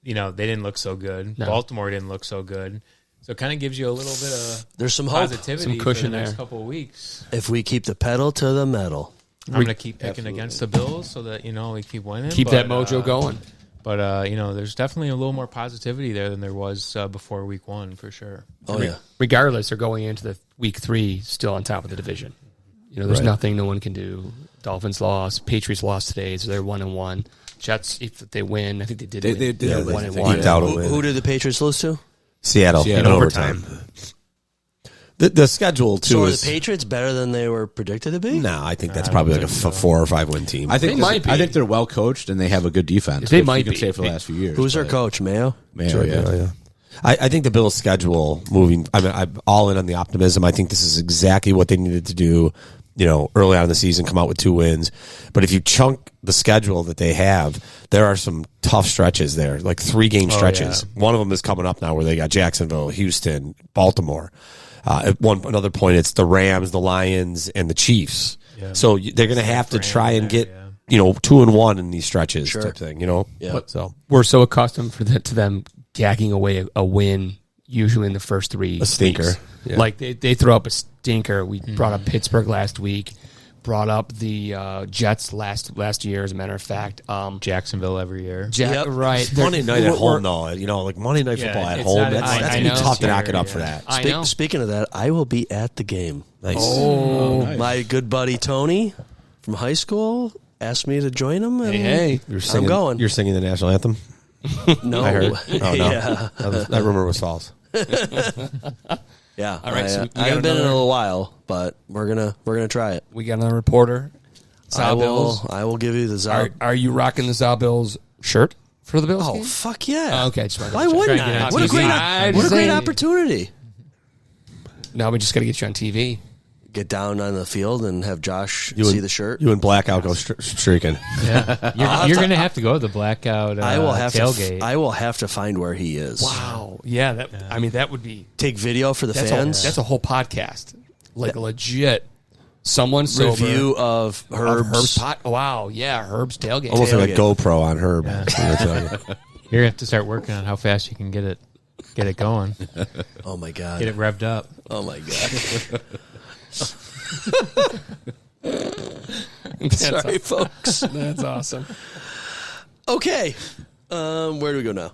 didn't look so good. No. Baltimore didn't look so good. So it kind of gives you a little bit of there's some hope, positivity some cushion for the next there. couple of weeks. If we keep the pedal to the metal. I'm going to keep picking against the Bills so that, we keep winning. Keep that mojo going. But, there's definitely a little more positivity there than there was before week 1, for sure. Oh, yeah. Regardless, they're going into the week 3 still on top of the division. There's nothing no one can do. Dolphins lost. Patriots lost today, so they're 1-1. Jets, if they win, I think they did win. They did. 1-1. Who did the Patriots lose to? Seattle in overtime. The schedule, too, so are is... the Patriots better than they were predicted to be? No, I think that's probably like a 4 or 5 win team. I think they're well coached and they have a good defense. They might you can be. say for the last few years. Who's their coach, Mayo? Mayo, yeah. I think the Bills' schedule moving... I'm all in on the optimism. I think this is exactly what they needed to do, early on in the season, come out with 2 wins. But if you chunk the schedule that they have, there are some tough stretches there, like 3-game stretches. Yeah. One of them is coming up now where they got Jacksonville, Houston, Baltimore. At another point, it's the Rams, the Lions, and the Chiefs. Yeah. So they're going to have to try and get 2-1 in these stretches, type thing. Yeah. So we're so accustomed to them gagging away a win, usually in the first 3 a stinker. weeks. Yeah. Like they throw up a stinker. We brought up Pittsburgh last week. Brought up the Jets last year, as a matter of fact. Jacksonville every year. Right. Monday night at home, though. Like Monday night football at home. That's going to be tough to knock it up for that. Speaking of that, I will be at the game. Nice. Oh, nice. My good buddy Tony from high school asked me to join him. And hey. I'm going. You're singing the national anthem? No. I heard. Oh, no. Yeah. That rumor was false. Yeah. All right, so I haven't been in a little while, but we're gonna try it. We got another reporter. I will give you the Za. Are you rocking the ZaBills shirt for the Bills? Oh game? fuck yeah! Okay, just Why wouldn't I? What a great opportunity! Now we just got to get you on TV. Get down on the field and have Josh see the shirt. You and Blackout go streaking. Yeah, you're going to have to go to the blackout tailgate. I will have to find where he is. Wow. Yeah. That would be take video for the fans. That's a whole podcast, like legit. Someone's review of Herb's pot. Wow. Yeah, Herb's tailgate. Almost like a GoPro on Herb. Yeah. You're going to have to start working on how fast you can get it going. Oh my god. Get it revved up. Oh my god. Sorry, folks. That's awesome. Okay, where do we go now?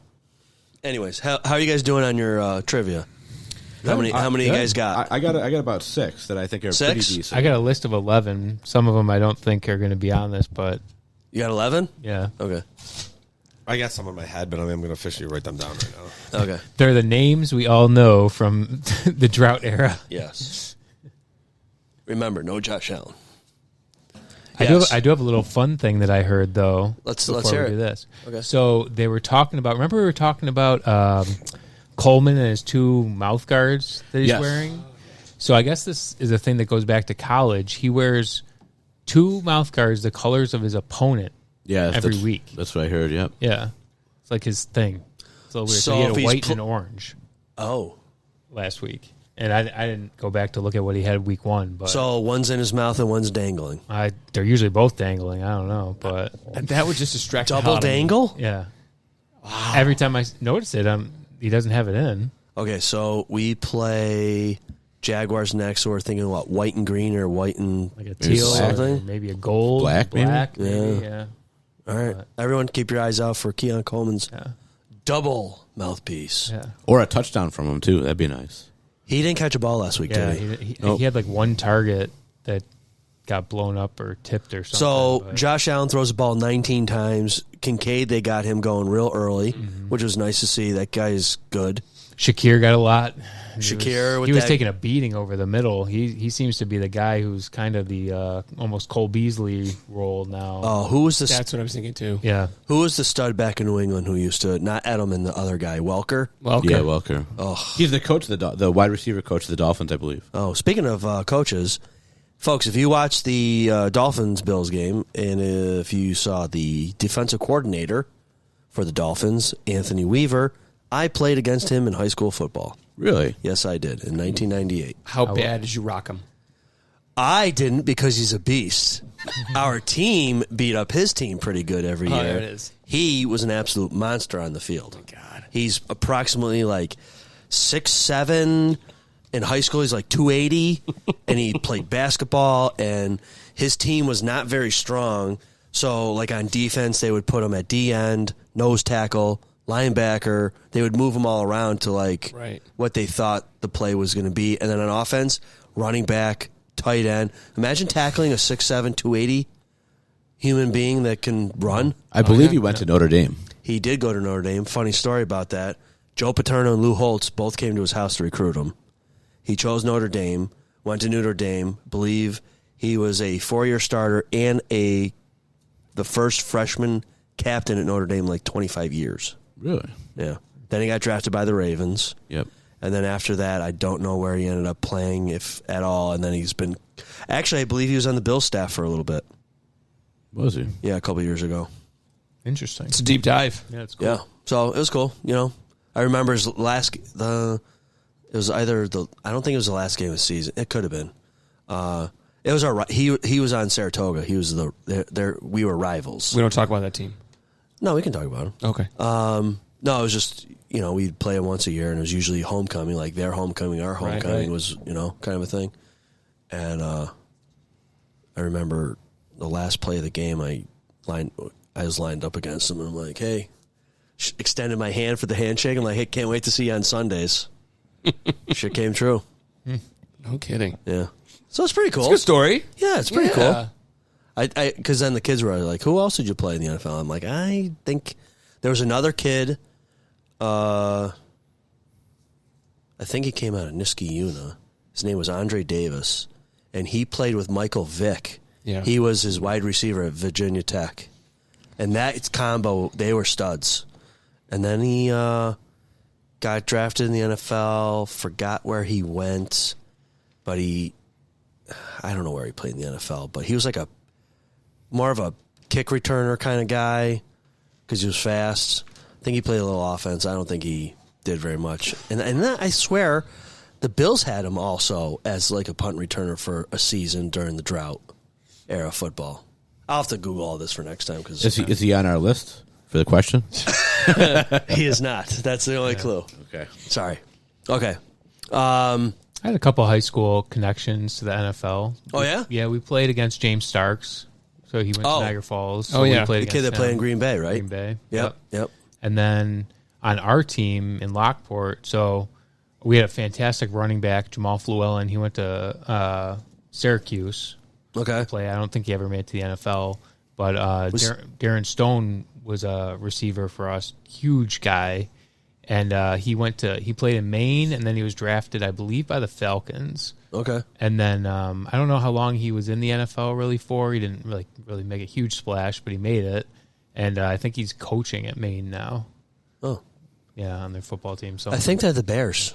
Anyways, how are you guys doing on your trivia? How many you guys got? I got about 6 that I think are pretty decent. I got a list of 11. Some of them I don't think are going to be on this, but You got 11? yeah. Okay. I got some in my head, but I'm going to officially write them down right now. Okay. They're the names we all know from the drought era. Yes. Remember, no Josh Allen. I do have a little fun thing that I heard though. Let's before hear we it. do this. Okay. So they were talking about. Remember we were talking about Coleman and his 2 mouth guards that he's Yes. wearing. So I guess this is a thing that goes back to college. He wears 2 mouth guards, the colors of his opponent. Yeah, every week. That's what I heard. Yep. Yeah, it's like his thing. It's a little weird. So So he had if a he's white and orange Oh. last week, and I didn't go back to look at what he had week 1. But So one's in his mouth and one's dangling. they're usually both dangling. I don't know, but And that would just distract Double the dangle? yeah. Wow. Every time I notice it, he doesn't have it in. Okay, so we play Jaguars next, so we're thinking what, white and green or white and Like a teal, something? or maybe a gold, Black, maybe? maybe. Yeah. All right. Everyone keep your eyes out for Keon Coleman's Yeah. double mouthpiece. Yeah. Or a touchdown from him too. That'd be nice. He didn't catch a ball last week, Yeah, did he? he had like 1 target that got blown up or tipped or something. So but- Josh Allen throws the ball 19 times. Kincaid, they got him going real early, which was nice to see. That guy is good. Shakir got a lot. Shakir with he was that- taking a beating over the middle. He seems to be the guy who's kind of the almost Cole Beasley role now. Oh, who was the That's what I was thinking too. Yeah. who was the stud back in New England who used to not Edelman, the other guy, Welker? Well, Yeah, Welker. Oh. He's the coach of the wide receiver coach of the Dolphins, I believe. Oh, speaking of coaches, folks, if you watched the Dolphins-Bills game, and if you saw the defensive coordinator for the Dolphins, Anthony Weaver, I played against him in high school football. Really? Yes, I did, in 1998. how bad did you rock him? I didn't because he's a beast. Our team beat up his team pretty good every year. there it is. He was an absolute monster on the field. God. He's approximately like 6'7". In high school, he's like 280, and he played basketball, and his team was not very strong. So, like on defense, they would put him at D-end, nose tackle, linebacker. They would move him all around to like Right. what they thought the play was going to be. And then on offense, running back, tight end. Imagine tackling a 6'7", 280 human being that can run. I believe he went to Notre Dame. He did go to Notre Dame. Funny story about that. Joe Paterno and Lou Holtz both came to his house to recruit him. He chose Notre Dame, went to Notre Dame. Believe he was a 4-year starter and the first freshman captain at Notre Dame in like 25 years. Really? Yeah. Then he got drafted by the Ravens. Yep. And then after that, I don't know where he ended up playing, if at all. And then he's been... Actually, I believe he was on the Bills staff for a little bit. Was he? Yeah, a couple years ago. Interesting. It's a deep dive. Yeah, it's cool. Yeah. So it was cool. You know, I remember his last... It was either I don't think it was the last game of the season. It could have been. It was our... He was on Saratoga. He was we were rivals. We don't talk about that team. No, we can talk about him. Okay. No, it was just, we'd play them once a year, and it was usually homecoming, like their homecoming, our homecoming right. was, kind of a thing. And I remember the last play of the game, I was lined up against him, and I'm like, hey, extended my hand for the handshake. I'm like, hey, can't wait to see you on Sundays. Shit came true. No kidding. Yeah. So it's pretty cool. It's a good story. Yeah, it's pretty cool. Yeah. Because then the kids were like, who else did you play in the NFL? I'm like, I think there was another kid. I think he came out of Niskayuna. His name was Andre Davis, and he played with Michael Vick. Yeah. He was his wide receiver at Virginia Tech. And that combo, they were studs. And then he got drafted in the NFL, forgot where he went, but I don't know where he played in the NFL, but he was like more of a kick returner kind of guy because he was fast. I think he played a little offense. I don't think he did very much. And then I swear the Bills had him also as like a punt returner for a season during the drought era football. I'll have to Google all this for next time. Cause Is he on our list for the question? he is not. That's the only clue. Okay. Sorry. Okay. I had a couple high school connections to the NFL. Oh, yeah? Yeah, we played against James Starks. So he went Oh. to Niagara Falls. Oh, So we yeah. played The kid against that played him. in Green Bay, right? Green Bay. Yep. And then on our team in Lockport, so we had a fantastic running back, Jamal Fluellen. He went to Syracuse Okay. to play. I don't think he ever made it to the NFL. But Darren Stone was a receiver for us, huge guy, and he played in Maine, and then he was drafted, I believe, by the Falcons. Okay. And then I don't know how long he was in the NFL really for. He didn't really make a huge splash, but he made it. And I think he's coaching at Maine now. Oh. Yeah, on their football team. So I think they're the Bears.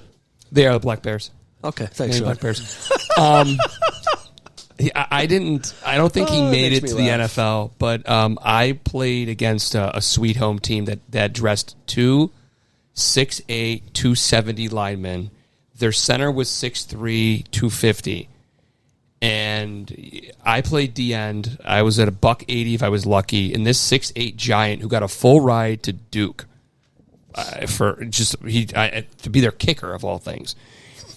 They are the Black Bears. Okay, thanks, Black Bears. I don't think he made it to the NFL, but I played against a Sweet Home team that dressed 2 6'8", 270 linemen. Their center was 6'3", 250. And I played D-end. I was at $180 if I was lucky. And this 6'8" giant who got a full ride to Duke to be their kicker of all things,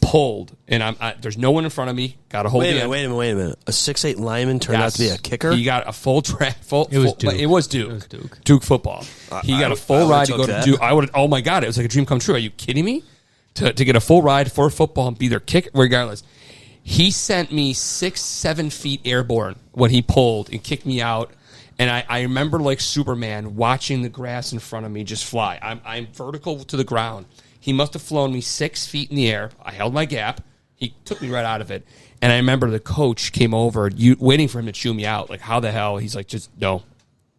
pulled. And there's no one in front of me. Got a hold of Wait a minute. A 6'8" lineman turned out to be a kicker? He got a full track. It was Duke. Duke football. He got a full ride to go to Duke. Oh my God, it was like a dream come true. Are you kidding me? To get a full ride for football and be their kicker, regardless. He sent me 6-7 feet airborne when he pulled and kicked me out. And I remember like Superman watching the grass in front of me just fly. I'm vertical to the ground. He must have flown me 6 feet in the air. I held my gap. He took me right out of it. And I remember the coach came over waiting for him to chew me out. Like, how the hell? He's like, just, no.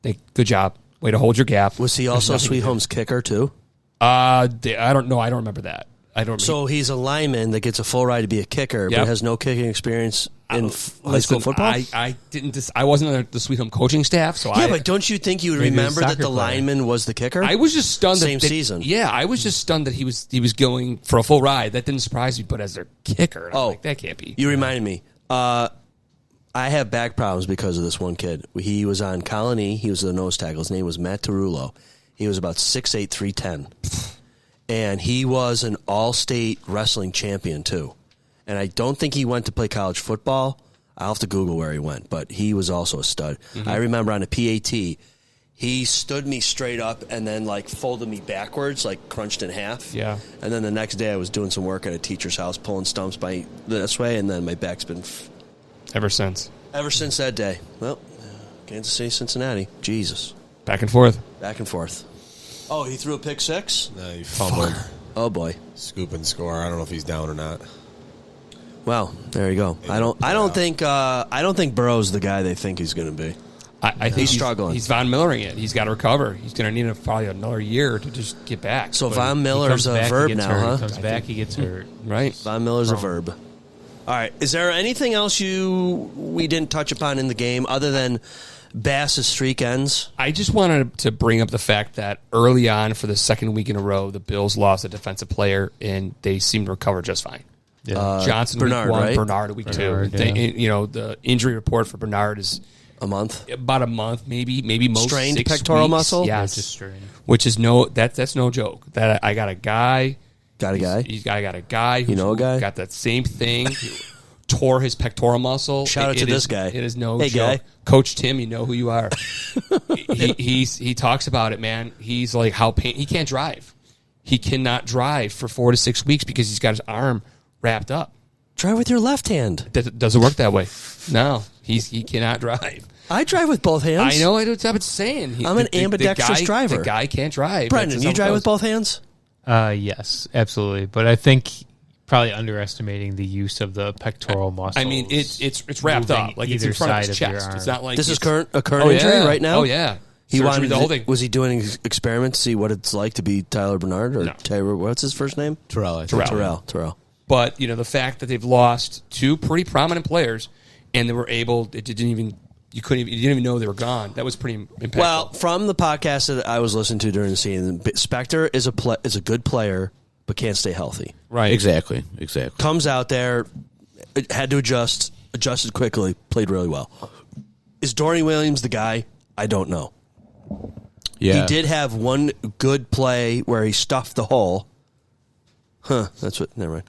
Good job. Way to hold your gap. Was he also Sweet Home's kicker, too? I don't know. I don't remember that. So he's a lineman that gets a full ride to be a kicker, but has no kicking experience in high school football? I wasn't on the Sweet Home coaching staff, so but don't you think you would remember that the lineman was the kicker? I was just stunned. Same season. Yeah, I was just stunned that he was going for a full ride. That didn't surprise me, but as their kicker, I'm like, that can't be. You reminded me. I have back problems because of this one kid. He was on Colony. He was the nose tackle. His name was Matt Tarullo. He was about 6'8", 310. And he was an all-state wrestling champion, too. And I don't think he went to play college football. I'll have to Google where he went, but he was also a stud. Mm-hmm. I remember on a PAT, he stood me straight up and then, like, folded me backwards, like, crunched in half. Yeah. And then the next day I was doing some work at a teacher's house, pulling stumps by this way, and then my back's been... Ever since that day. Well, Kansas City, Cincinnati. Jesus. Back and forth. Oh, he threw a pick six? No, he fumbled. Oh boy, scoop and score. I don't know if he's down or not. Well, there you go. I don't think Burrow's the guy they think he's going to be. I think he's struggling. He's Von Millering it. He's got to recover. He's going to need probably another year to just get back. So Von Miller's a verb now, huh? He comes back, he gets hurt. Right. Von Miller's a verb. All right. Is there anything else we didn't touch upon in the game other than Bass's streak ends? I just wanted to bring up the fact that early on for the second week in a row, the Bills lost a defensive player, and they seemed to recover just fine. Yeah. Johnson Bernard, week 1, right? Bernard week 2. Yeah. The injury report for Bernard is about a month, maybe most strained 6 pectoral weeks. muscle. Yes, just strained. Which is that's no joke. That I got a guy. I got a guy. You know a guy? Got that same thing. Tore his pectoral muscle. Shout out to this guy. It is no hey, joke. Guy. Coach Tim, you know who you are. he talks about it, man. He's like he can't drive. He cannot drive for 4 to 6 weeks because he's got his arm wrapped up. Drive with your left hand. That doesn't work that way. No, he cannot drive. I drive with both hands. I know. I'm saying. I'm an ambidextrous driver. The guy can't drive. Brendan, you drive with both hands? Yes, absolutely. But I think probably underestimating the use of the pectoral muscles. I mean, it's wrapped up like it's in front of his chest. It's not like this is a current injury right now. Oh yeah, he wanted the whole thing. Was he doing experiments to see what it's like to be Tyler Bernard or Taylor? What's his first name? Terrell. But the fact that they've lost 2 pretty prominent players, and they were able, you didn't even know they were gone. That was pretty impactful. Well, from the podcast that I was listening to during the season, Spector is a good player, but can't stay healthy. Right. Exactly. Comes out there, had to adjusted quickly, played really well. Is Dorian Williams the guy? I don't know. Yeah. He did have one good play where he stuffed the hole. That's what. Never mind.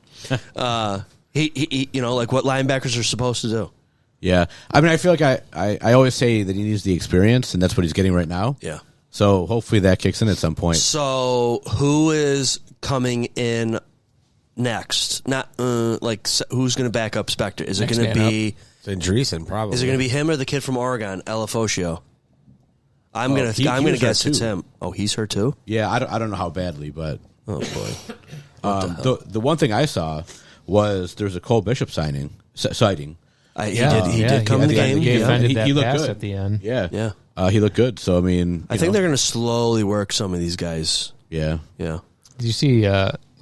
He like what linebackers are supposed to do. Yeah. I mean, I feel like I always say that he needs the experience, and that's what he's getting right now. Yeah. So hopefully that kicks in at some point. So who is coming in next? Not who's going to back up Spector? Is it going to be Andreessen, probably? Is it going to be him or the kid from Oregon, Elefosio? I'm gonna was guess hurt it's too. him. Oh, he's hurt too. Yeah, I don't know how badly, but Oh boy. the one thing I saw was there's a Cole Bishop sighting. He did come in the game. He Yeah. defended that He looked pass good. at the end. Yeah. He looked good. So I mean, I think they're going to slowly work some of these guys. Yeah. Yeah. Did you see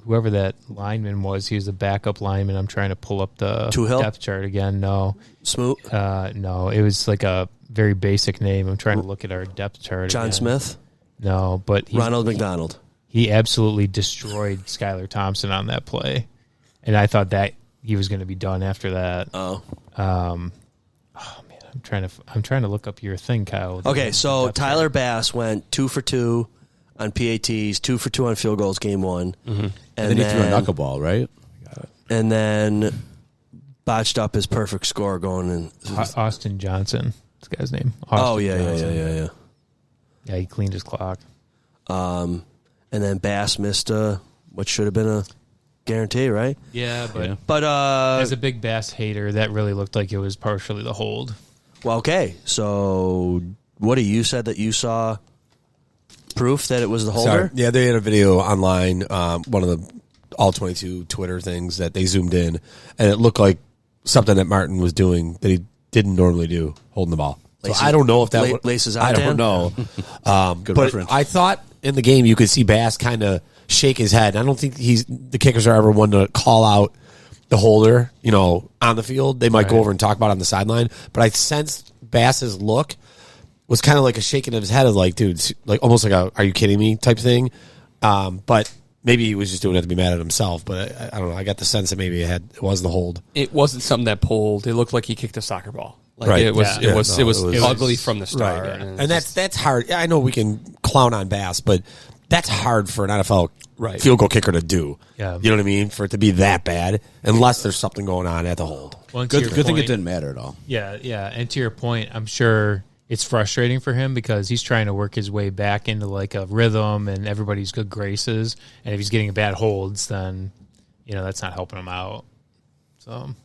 whoever that lineman was? He was a backup lineman. I'm trying to pull up the Tuhill? depth chart again. No. Smoot. No, it was like a very basic name. I'm trying to look at our depth chart. John again. Smith. No, but Ronald McDonald. He absolutely destroyed Skylar Thompson on that play, and I thought that he was going to be done after that. Oh. Man, I'm trying to look up your thing, Kyle. Okay, so Tyler Bass went 2 for 2 on PATs, 2 for 2 on field goals game 1. Mm-hmm. And then he threw a knuckleball, right? And then botched up his perfect score going in. Austin Johnson, this guy's name. Oh, Austin yeah. Johnson. Yeah, he cleaned his clock. And then Bass missed what should have been a guarantee, right? Yeah, but But as a big Bass hater, that really looked like it was partially the hold. well, okay. So, Woody, you said that you saw proof that it was the holder. Sorry. Yeah, they had a video online, one of the all 22 Twitter things that they zoomed in, and it looked like something that Martin was doing that he didn't normally do, holding the ball. So I don't know if that laces out. I don't Dan? know. Good but reference. I thought in the game you could see Bass kind of shake his head. I don't think the kickers are ever one to call out the holder, on the field. They might go over and talk about it on the sideline. But I sensed Bass's look was kind of like a shaking of his head of like, dude, like almost like a "are you kidding me" type thing. But maybe he was just doing it to be mad at himself. But I don't know. I got the sense that maybe it was the hold. It wasn't something that pulled. It looked like he kicked a soccer ball. Like Right. it was, Yeah. it was ugly from the start. Right. And And that's hard. I know we can clown on Bass, but that's hard for an NFL field goal kicker to do. Yeah. You know what I mean? For it to be that bad, unless there's something going on at the hold. Well, to your Good thing it point- didn't matter at all. Yeah. And to your point, I'm sure it's frustrating for him because he's trying to work his way back into like a rhythm and everybody's good graces. And if he's getting bad holds, then that's not helping him out. So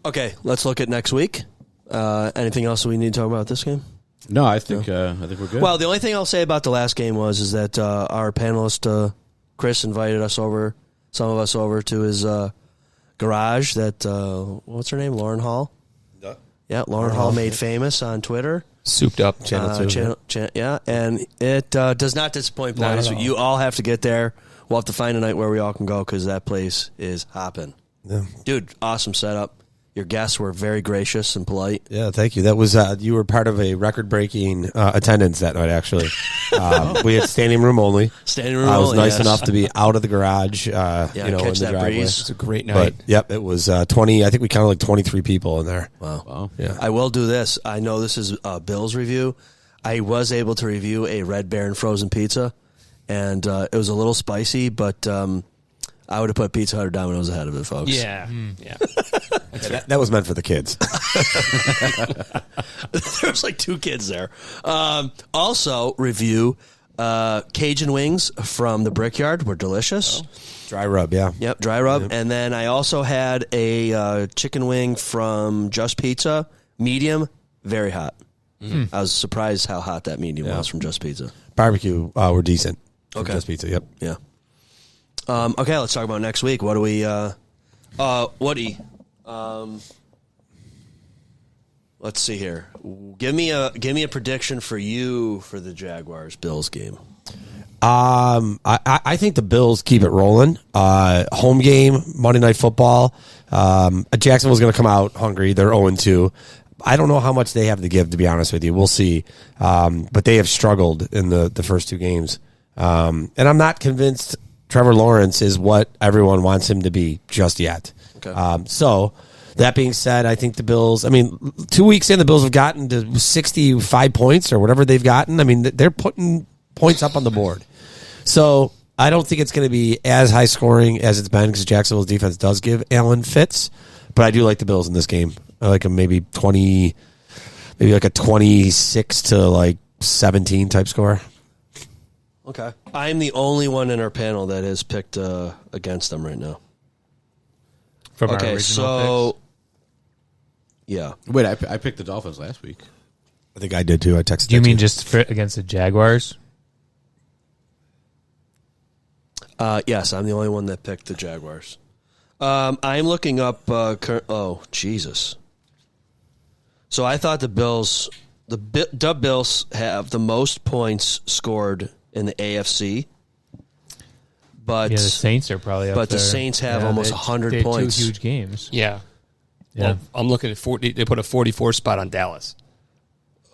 Okay, let's look at next week. Anything else we need to talk about this game? No, I think we're good. Well, the only thing I'll say about the last game is that our panelist Chris invited some of us over to his garage. That what's her name, Lauren Hall? Yeah, Lauren Hall made famous on Twitter. souped up. Channel 2. Yeah, and it does not disappoint, boys. You all have to get there. We'll have to find a night where we all can go because that place is hopping. Yeah. Dude, awesome setup. Your guests were very gracious and polite. Yeah, thank you. That was you were part of a record-breaking attendance that night. Actually, we had standing room only. Standing room I was only, nice yes. enough to be out of the garage. catch in the that driveway. breeze. It's a great But night. yep, it was 20. I think we counted like 23 people in there. Wow. Yeah. I will do this. I know this is a Bill's review. I was able to review a Red Baron frozen pizza, and it was a little spicy, but I would have put Pizza Hut or Domino's ahead of it, folks. Yeah. That was meant for the kids. There was like 2 kids there. Also, review Cajun wings from the Brickyard were delicious. Dry rub, yeah. Yep, dry rub. Yep. And then I also had a chicken wing from Just Pizza, medium, very hot. I was surprised how hot that medium was from Just Pizza. Barbecue were decent. from Okay. Just Pizza, yep. Yeah. Okay, let's talk about next week. What do we? Woody. Let's see here. Give me a prediction for you for the Jaguars Bills game. I think the Bills keep it rolling. Home game, Monday Night Football. Jacksonville's going to come out hungry. They're 0-2. I don't know how much they have to give, to be honest with you. We'll see. But they have struggled in the first 2 games. And I'm not convinced Trevor Lawrence is what everyone wants him to be just yet. Okay. So that being said, I think the Bills, 2 weeks in, the Bills have gotten to 65 points or whatever they've gotten. They're putting points up on the board. So I don't think it's going to be as high scoring as it's been because Jacksonville's defense does give Allen fits. But I do like the Bills in this game. I like them maybe 20, maybe like a 26 to 17 type score. Okay. I'm the only one in our panel that has picked against them right now. from our Okay, original so picks. yeah. Wait, I picked the Dolphins last week. I think I did too. I texted. Do you mean just against the Jaguars? Yes, I'm the only one that picked the Jaguars. I'm looking up. Oh, Jesus. So I thought the Bills, the Bills have the most points scored in the AFC. But the Saints are probably up there. But the Saints have almost 100 points. 2 huge games. Yeah. Well, I'm looking at 40. They put a 44 spot on Dallas.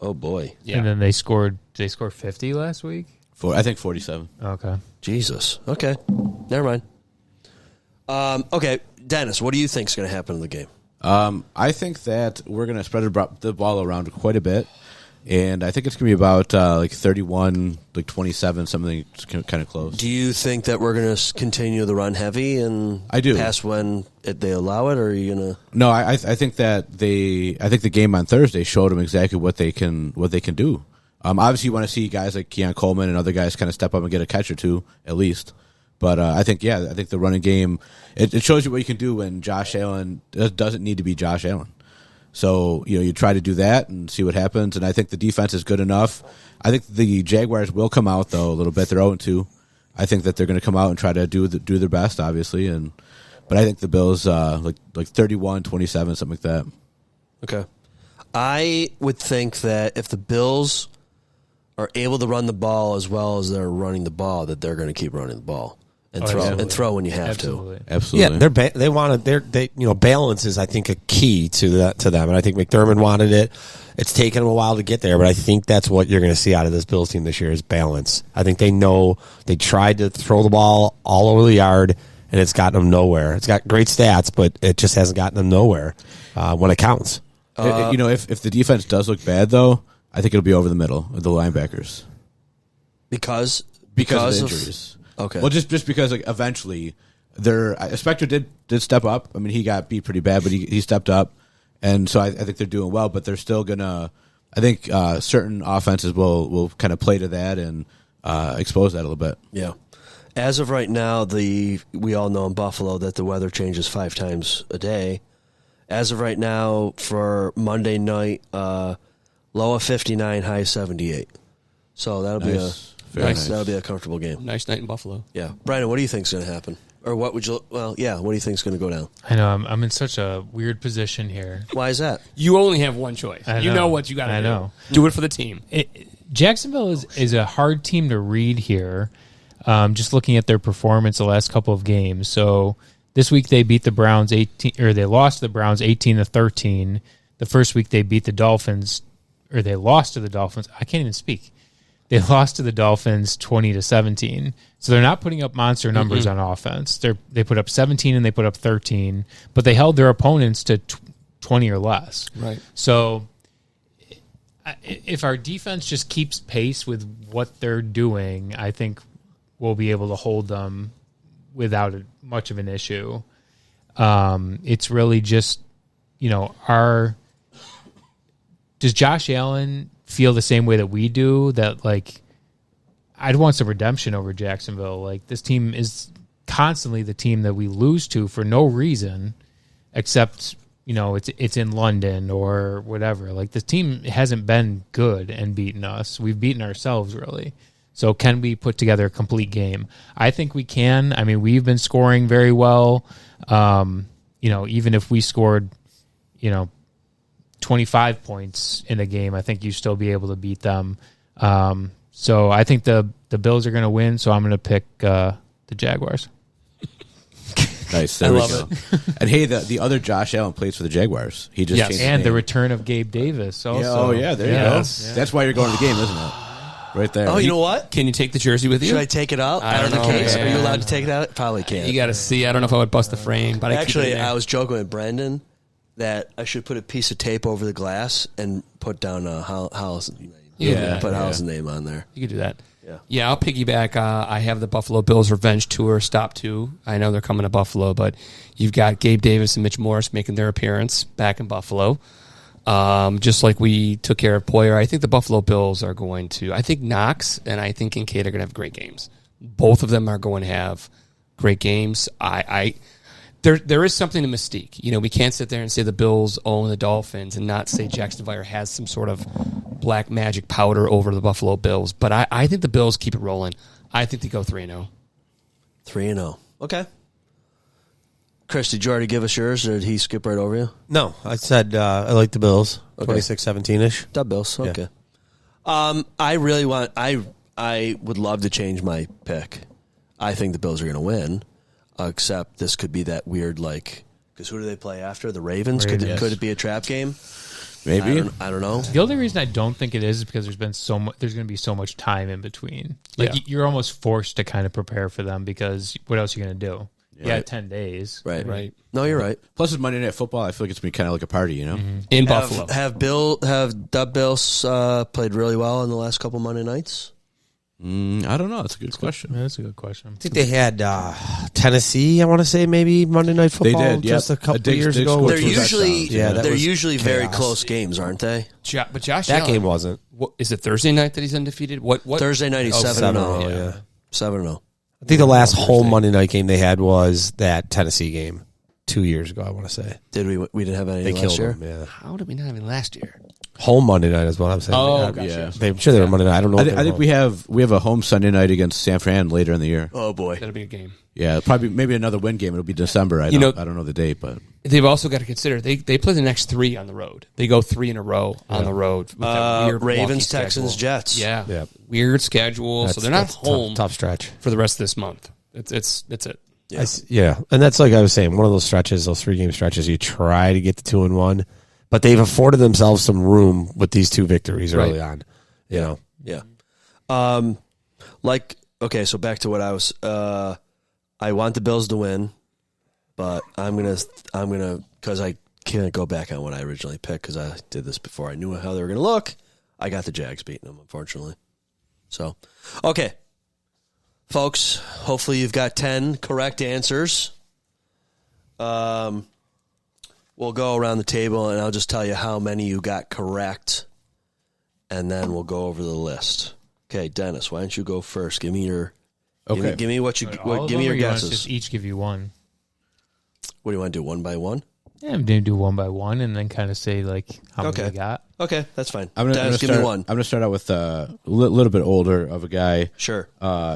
Oh boy! Yeah. And then they scored. Did they score 50 last week? I think 47. Okay. Jesus. Okay. Never mind. Okay, Dennis, what do you think is going to happen in the game? I think that we're going to spread the ball around quite a bit, and I think it's going to be about 31, 27, something kind of close. Do you think that we're going to continue the run heavy and I do. pass when they allow it, or are you going to? No, I think that I think the game on Thursday showed them exactly what they can do. Obviously, you want to see guys like Keon Coleman and other guys kind of step up and get a catch or two at least. But I think the running game, it shows you what you can do when Josh Allen doesn't need to be Josh Allen. So, you try to do that and see what happens. And I think the defense is good enough. I think the Jaguars will come out, though, a little bit. They're 0-2. I think that they're going to come out and try to do their best, obviously. But I think the Bills, like 31-27, something like that. Okay. I would think that if the Bills are able to run the ball as well as they're running the ball, that they're going to keep running the ball and throw when you have to. Absolutely. Yeah, they want to. Balance is, I think, a key to them, and I think McDermott wanted it. It's taken them a while to get there, but I think that's what you're going to see out of this Bills team this year is balance. I think they know they tried to throw the ball all over the yard, and it's gotten them nowhere. It's got great stats, but it just hasn't gotten them nowhere when it counts. If the defense does look bad, though, I think it'll be over the middle of the linebackers because of the injuries. Okay. Well, just because eventually, Spector did step up. I mean, he got beat pretty bad, but he stepped up, and so I think they're doing well. But they're still gonna. I think certain offenses will kind of play to that and expose that a little bit. Yeah. As of right now, we all know in Buffalo that the weather changes 5 times a day. As of right now, for Monday night, low of 59, high of 78. So that'll be that'll be a comfortable game. Nice night in Buffalo. Yeah, Brandon, what do you think is going to happen, or what would you? Well, yeah, what do you think is going to go down? I know I'm in such a weird position here. Why is that? You only have one choice. You know what you got to do. I know. Do it for the team. Jacksonville is a hard team to read here. Just looking at their performance the last couple of games. So this week they beat the Browns 18, or they lost to the Browns 18-13. The first week they beat the Dolphins, or they lost to the Dolphins. I can't even speak. They lost to the Dolphins 20-17. So they're not putting up monster numbers on offense. They put up 17 and they put up 13, but they held their opponents to 20 or less. Right. So if our defense just keeps pace with what they're doing, I think we'll be able to hold them without much of an issue. It's really just, does Josh Allen feel the same way that we do, that I'd want some redemption over Jacksonville? This team is constantly the team that we lose to for no reason except, it's in London or whatever. This team hasn't been good and beaten us. We've beaten ourselves, really. So can we put together a complete game? I think we can. I mean, we've been scoring very well. Even if we scored, 25 points in a game, I think you still be able to beat them. So I think the Bills are going to win, so I'm going to pick the Jaguars. Nice. There we go. And hey, the other Josh Allen plays for the Jaguars. He just changed his and name. the return of Gabe Davis also. There you go. That's why you're going to the game, isn't it? Right there. Oh, you know what? Can you take the jersey with you? Should I take it out? I don't know. The case? Yeah. Are you allowed to take it out? Probably can't. You got to see. I don't know if I would bust the frame, but actually, I was joking with Brendan that I should put a piece of tape over the glass and put down Howell's name. Put Howell's name on there. You could do that. Yeah, I'll piggyback. I have the Buffalo Bills Revenge Tour Stop 2. I know they're coming to Buffalo, but you've got Gabe Davis and Mitch Morris making their appearance back in Buffalo. Just like we took care of Poyer, I think the Buffalo Bills are going to. I think Knox and I think Kincaid are going to have great games. Both of them are going to have great games. There is something to mystique. We can't sit there and say the Bills own the Dolphins and not say Jacksonville has some sort of black magic powder over the Buffalo Bills, but I think the Bills keep it rolling. I think they go 3-0. 3-0. Okay. Chris, did you already give us yours, or did he skip right over you? No, I said I like the Bills. 26-17-ish. The Bills. Okay. I really want. I would love to change my pick. I think the Bills are going to win, except this could be that weird because who do they play after? The Ravens. Could it be a trap game? Maybe. I don't know. The only reason I don't think it is because there's been so much. There's going to be so much time in between. You're almost forced to kind of prepare for them because what else are you going to do? Yeah, 10 days. Right. No, you're right. Plus, it's Monday Night Football. I feel like it's been kind of like a party, In Buffalo. Have the Bills played really well in the last couple Monday nights? I don't know. That's a good question. Yeah, that's a good question. I think they had Tennessee, I want to say, maybe Monday Night Football. They did, just a couple of years ago. They're usually they're usually very close games, aren't they? But Josh that Allen, game wasn't. Is it Thursday night that he's undefeated? What? Thursday night he's 7-0. Yeah. 7-0. I think the last home Monday night game they had was that Tennessee game 2 years ago, I want to say. Did we? We didn't have any They last killed year? them, yeah. How did we not have it last year? Home Monday night is what I'm saying. Oh, gotcha. I'm sure they were Monday night. I don't know. I think we have a home Sunday night against San Fran later in the year. Oh boy, That'll be a game. Yeah, probably maybe another win game. It'll be December. I don't know the date, but They've also got to consider they play the next 3 on the road. They go 3 in a row on the road. With that weird, Ravens, wonky Texans, schedule. Jets. Yeah, weird schedule. So they're not home Tough stretch. for the rest of this month. It's it. Yeah, and that's like I was saying, one of those stretches, those 3-game stretches, you try to get to 2-1, but they've afforded themselves some room with these 2 victories early on. You know, Yeah. Okay, so back to what I was. I want the Bills to win, but I'm gonna because I can't go back on what I originally picked because I did this before I knew how they were gonna look. I got the Jags beating them, unfortunately. So, okay. Folks, hopefully you've got 10 correct answers. We'll go around the table, and I'll just tell you how many you got correct, and then we'll go over the list. Okay, Dennis, why don't you go first? Give me your okay. Give me what you give me your guesses. Just each give you one. What do you want to do? One by one? Yeah, I'm going to do one by one and then kind of say how many I got. Okay, that's fine. Dennis, give me one. I'm going to start out with a little bit older of a guy. Sure.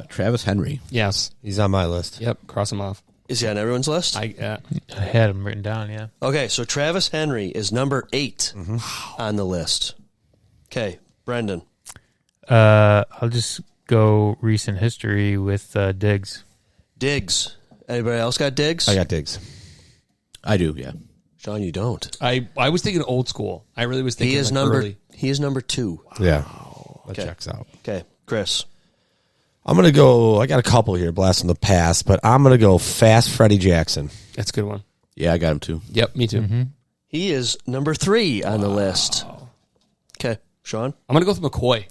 Travis Henry. Yes. he's on my list. Yep. Cross him off. Is he on everyone's list? I had him written down, yeah. Okay, so Travis Henry is number 8 on the list. Okay, Brendan. I'll just go recent history with Diggs. Diggs. Anybody else got Diggs? I got Diggs. I do, yeah. Sean, you don't. I was thinking old school. I really was thinking He is number 2. Yeah, that Okay. checks out. Okay, Chris. I'm going to go, I got a couple here, blast from the past, but I'm going to go Fast Freddie Jackson. That's a good one. Yeah, I got him too. Yep, me too. Mm-hmm. He is number 3 on the list. Okay, Sean. I'm going to go with McCoy.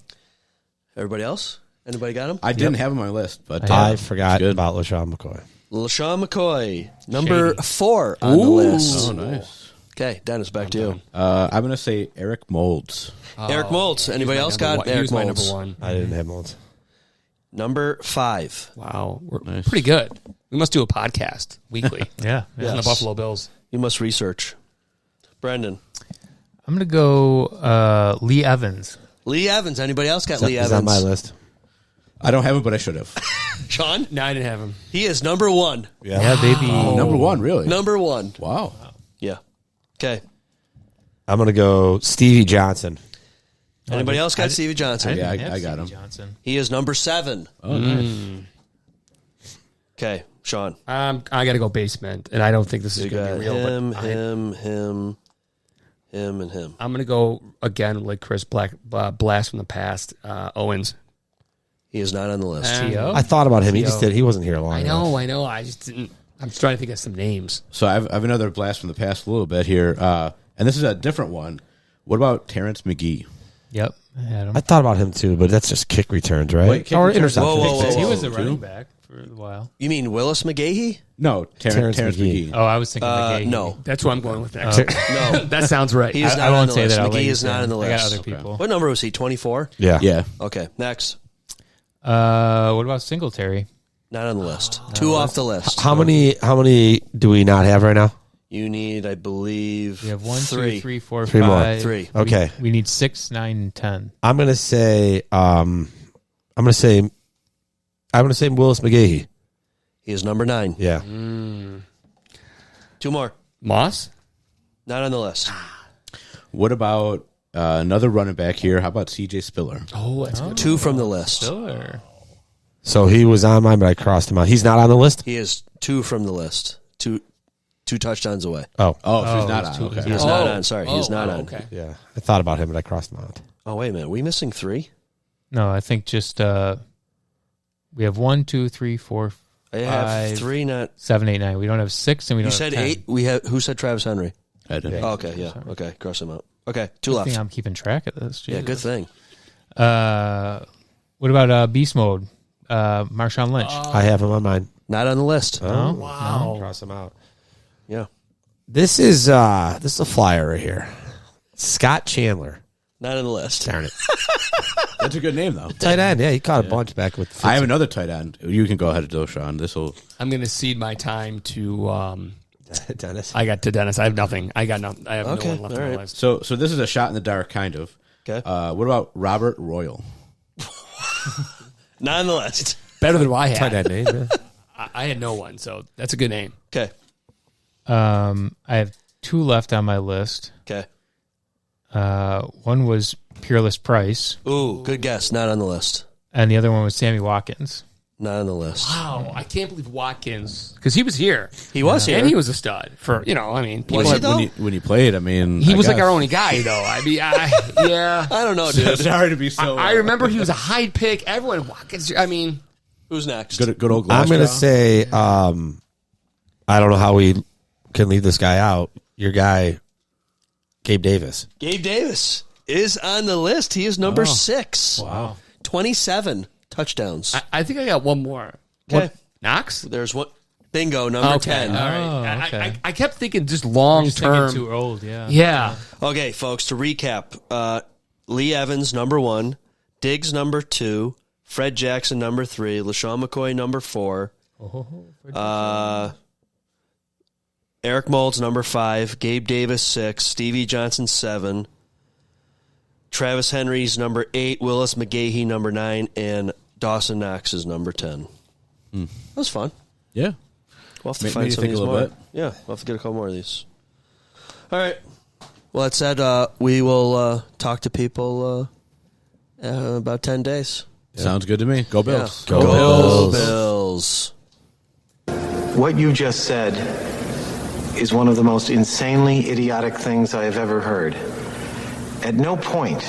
Everybody else? Anybody got him? I didn't have him on my list, but I forgot good. about LaShawn McCoy. LaShawn McCoy, number 4 on the list. Oh, nice. Okay, Dennis, back to you. I'm going to say Eric Moulds. Eric Moulds. Anybody else got He Eric was my number Moulds? 1. I didn't have Moulds. Number 5. Wow, we're Nice. pretty good. We must do a podcast weekly Yeah. Yeah. on the Buffalo Bills. You must research. Brendan. I'm going to go Lee Evans. Lee Evans. Anybody else got Lee He's Evans? on my list. I don't have him, but I should have. Sean? No, I didn't have him. He is number 1. Yeah, baby. Number 1, really? Number 1. Wow. Yeah. Okay. I'm going to go Stevie Johnson. Anybody else got Stevie Johnson? Yeah, didn't have I got Stevie him. Johnson. He is number 7. Oh, nice. Okay, Sean. I got to go basement, and I don't think this is You going to got be real. him, but him, and him. I'm going to go again like Chris Blast from the past. Owens. He is not on the list. T.O.? I thought about him. Theo. He wasn't here long I enough. know. I just didn't. I'm just trying to think of some names. So I have another blast from the past a little bit here, and this is a different one. What about Terrence McGee? Yep, I had him. I thought about him too, but that's just kick returns, right? Wait, kick or returns. interceptions. Whoa. He was a Two? running back for a while. You mean Willis McGahee? No, Terrence McGee. Oh, I was thinking McGahee. No. That's what I'm going with next. No. that sounds right. He is I not on won't the say list. that. I'll McGee let you is not say. on the I list. got other people. What number was he? 24? Yeah. Yeah. Okay, next. What about Singletary? Not on the list. 2 off the list. How many do we not have right now? You need, I believe, We have 1, 3. 2, 3, 4, 3 more. 5. 3. Okay. We need 6, 9, and 10. I'm gonna say Willis McGahee. He is number 9. Yeah. 2 more. Moss? Not on the list. What about another running back here? How about C.J. Spiller? Oh, that's good. 2 from the list. Spiller. So he was on mine, but I crossed him out. He's not on the list? He is 2 from the list. 2 touchdowns away. So he's not he's on. two- Okay. He is not on. Sorry, he is not on. Okay. Yeah. I thought about him, but I crossed him out. Oh, wait a minute. Are we missing 3? No, I think just we have 1, 2, 3, 4, I have 5, 3, not... 7, 8, 9. We don't have 6, and we You don't said have 10. 8? We have. Who said Travis Henry? I didn't. Oh, okay, yeah. Okay, cross him out. Okay, 2 I left. think I'm keeping track of this. Yeah, good thing. What about Beast Mode? Marshawn Lynch. I have him on mine. Not on the list. Oh, Wow. Cross him out. Yeah. This is a flyer right here. Scott Chandler. Not on the list. Darn it. That's a good name, though. Tight end. Yeah, he caught a bunch back with. I have another tight end. You can go ahead, Sean. This will. I'm going to cede my time to Dennis. I got to Dennis. I have nothing. I got nothing. I have Okay, no one left all on right. the list. So this is a shot in the dark, kind of. Okay. What about Robert Royal? Not on the list. Better than what I Tight had. end name. Yeah. I had no one, so that's a good name. Okay. I have 2 left on my list. Okay. One was Peerless Price, Ooh, good guess. Not on the list. and the other one was Sammy Watkins. Not on the list. Wow, I can't believe Watkins, because he was here. He was here. And he was a stud for, I mean, people Was he had- though? When you played, I mean, he I was like guess. our only guy, though. I mean, yeah. I don't know, dude. Sorry to be so. I remember he was a high pick. Everyone, Watkins, I mean, Who's next? good old. I'm going to Glasgow. say, I don't know how we can leave this guy out. Your guy, Gabe Davis. Gabe Davis is on the list. He is number 6. Wow. 27 touchdowns. I think I got one more. Okay. Knox? There's one. Bingo, number Okay, 10. all right. Oh, okay. I kept thinking just long Just thinking term. too old, yeah. Yeah. Okay, folks, to recap, Lee Evans, number 1, Diggs, number 2, Fred Jackson, number 3, LaShawn McCoy, number 4, Eric Moulds, number 5, Gabe Davis, 6, Stevie Johnson, 7, Travis Henry's number 8, Willis McGahee, number 9, and Dawson Knox is number 10. That was fun. Yeah. We'll have to Made find you some of think a these little more. bit. Yeah, we'll have to get a couple more of these. All right. Well, that said, we will talk to people about 10 days. Sounds good to me. Go Bills. Yeah. Go Bills. What you just said is one of the most insanely idiotic things I have ever heard. At no point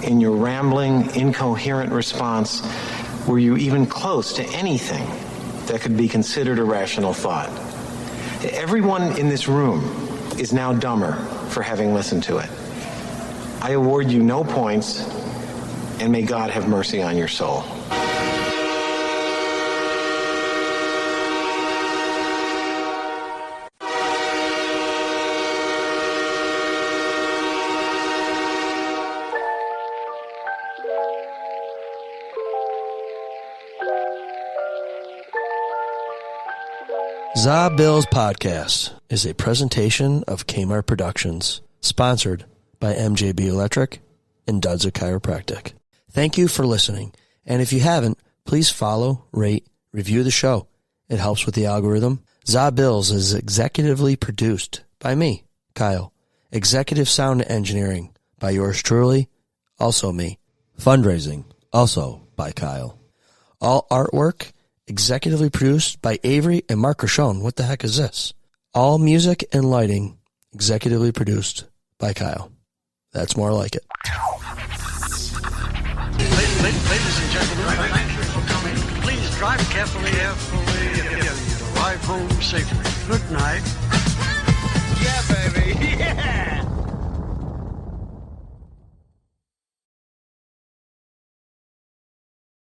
in your rambling, incoherent response were you even close to anything that could be considered a rational thought. Everyone in this room is now dumber for having listened to it. I award you no points, and may God have mercy on your soul. ZaBillsPodcast is a presentation of Kmart Productions, sponsored by MJB Electric and Dudzik Chiropractic. Thank you for listening, and if you haven't, please follow, rate, review the show. It helps with the algorithm. ZaBills is executively produced by me, Kyle. Executive sound engineering by yours truly, also me. Fundraising, also by Kyle. All artwork executively produced by Avery and Mark Rochon. What the heck is this? All music and lighting executively produced by Kyle. That's more like it. Ladies and gentlemen, thank you for coming. Please drive carefully and arrive home safely. Good night. Yeah, baby. Yeah.